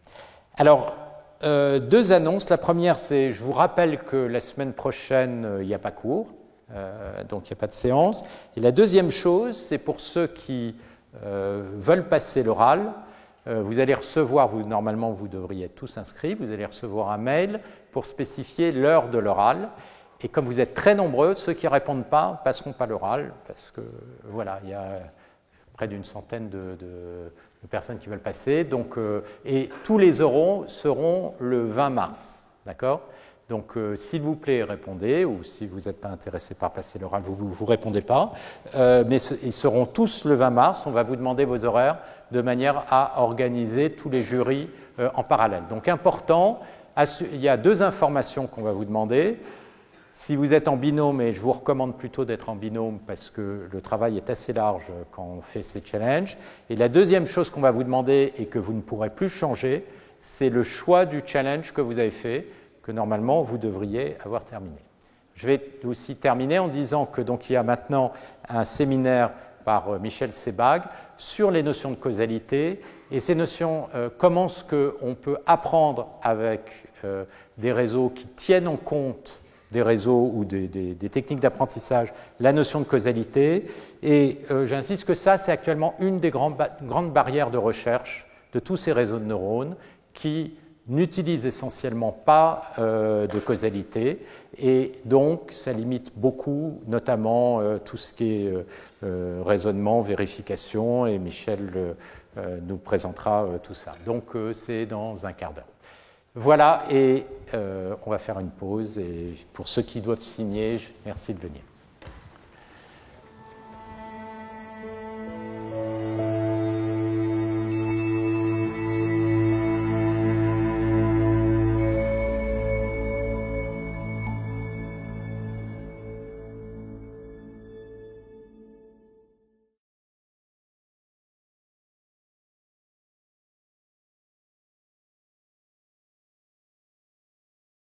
Alors, 2 annonces. La première, c'est, je vous rappelle que la semaine prochaine, il n'y a pas cours, donc il n'y a pas de séance. Et la deuxième chose, c'est pour ceux qui veulent passer l'oral, vous allez recevoir, normalement vous devriez être tous inscrits, vous allez recevoir un mail pour spécifier l'heure de l'oral. Et comme vous êtes très nombreux, ceux qui ne répondent pas passeront pas l'oral, parce que voilà, il y a près d'une centaine de personnes qui veulent passer. Donc, et tous les oraux seront le 20 mars. D'accord ? Donc, s'il vous plaît, répondez, ou si vous n'êtes pas intéressé par passer l'oral, vous ne répondez pas. Mais ils seront tous le 20 mars. On va vous demander vos horaires de manière à organiser tous les jurys en parallèle. Donc, important, il y a 2 informations qu'on va vous demander. Si vous êtes en binôme, et je vous recommande plutôt d'être en binôme parce que le travail est assez large quand on fait ces challenges. Et la deuxième chose qu'on va vous demander et que vous ne pourrez plus changer, c'est le choix du challenge que vous avez fait, que normalement vous devriez avoir terminé. Je vais aussi terminer en disant que donc il y a maintenant un séminaire par Michel Sebag sur les notions de causalité et ces notions, comment est-ce qu'on peut apprendre avec des réseaux qui tiennent en compte des réseaux ou des techniques d'apprentissage, la notion de causalité. Et j'insiste que ça, c'est actuellement une des grandes barrières de recherche de tous ces réseaux de neurones qui n'utilise essentiellement pas de causalité, et donc ça limite beaucoup, notamment tout ce qui est raisonnement, vérification, et Michel nous présentera tout ça. Donc c'est dans un quart d'heure. Voilà, et on va faire une pause, et pour ceux qui doivent signer, merci de venir.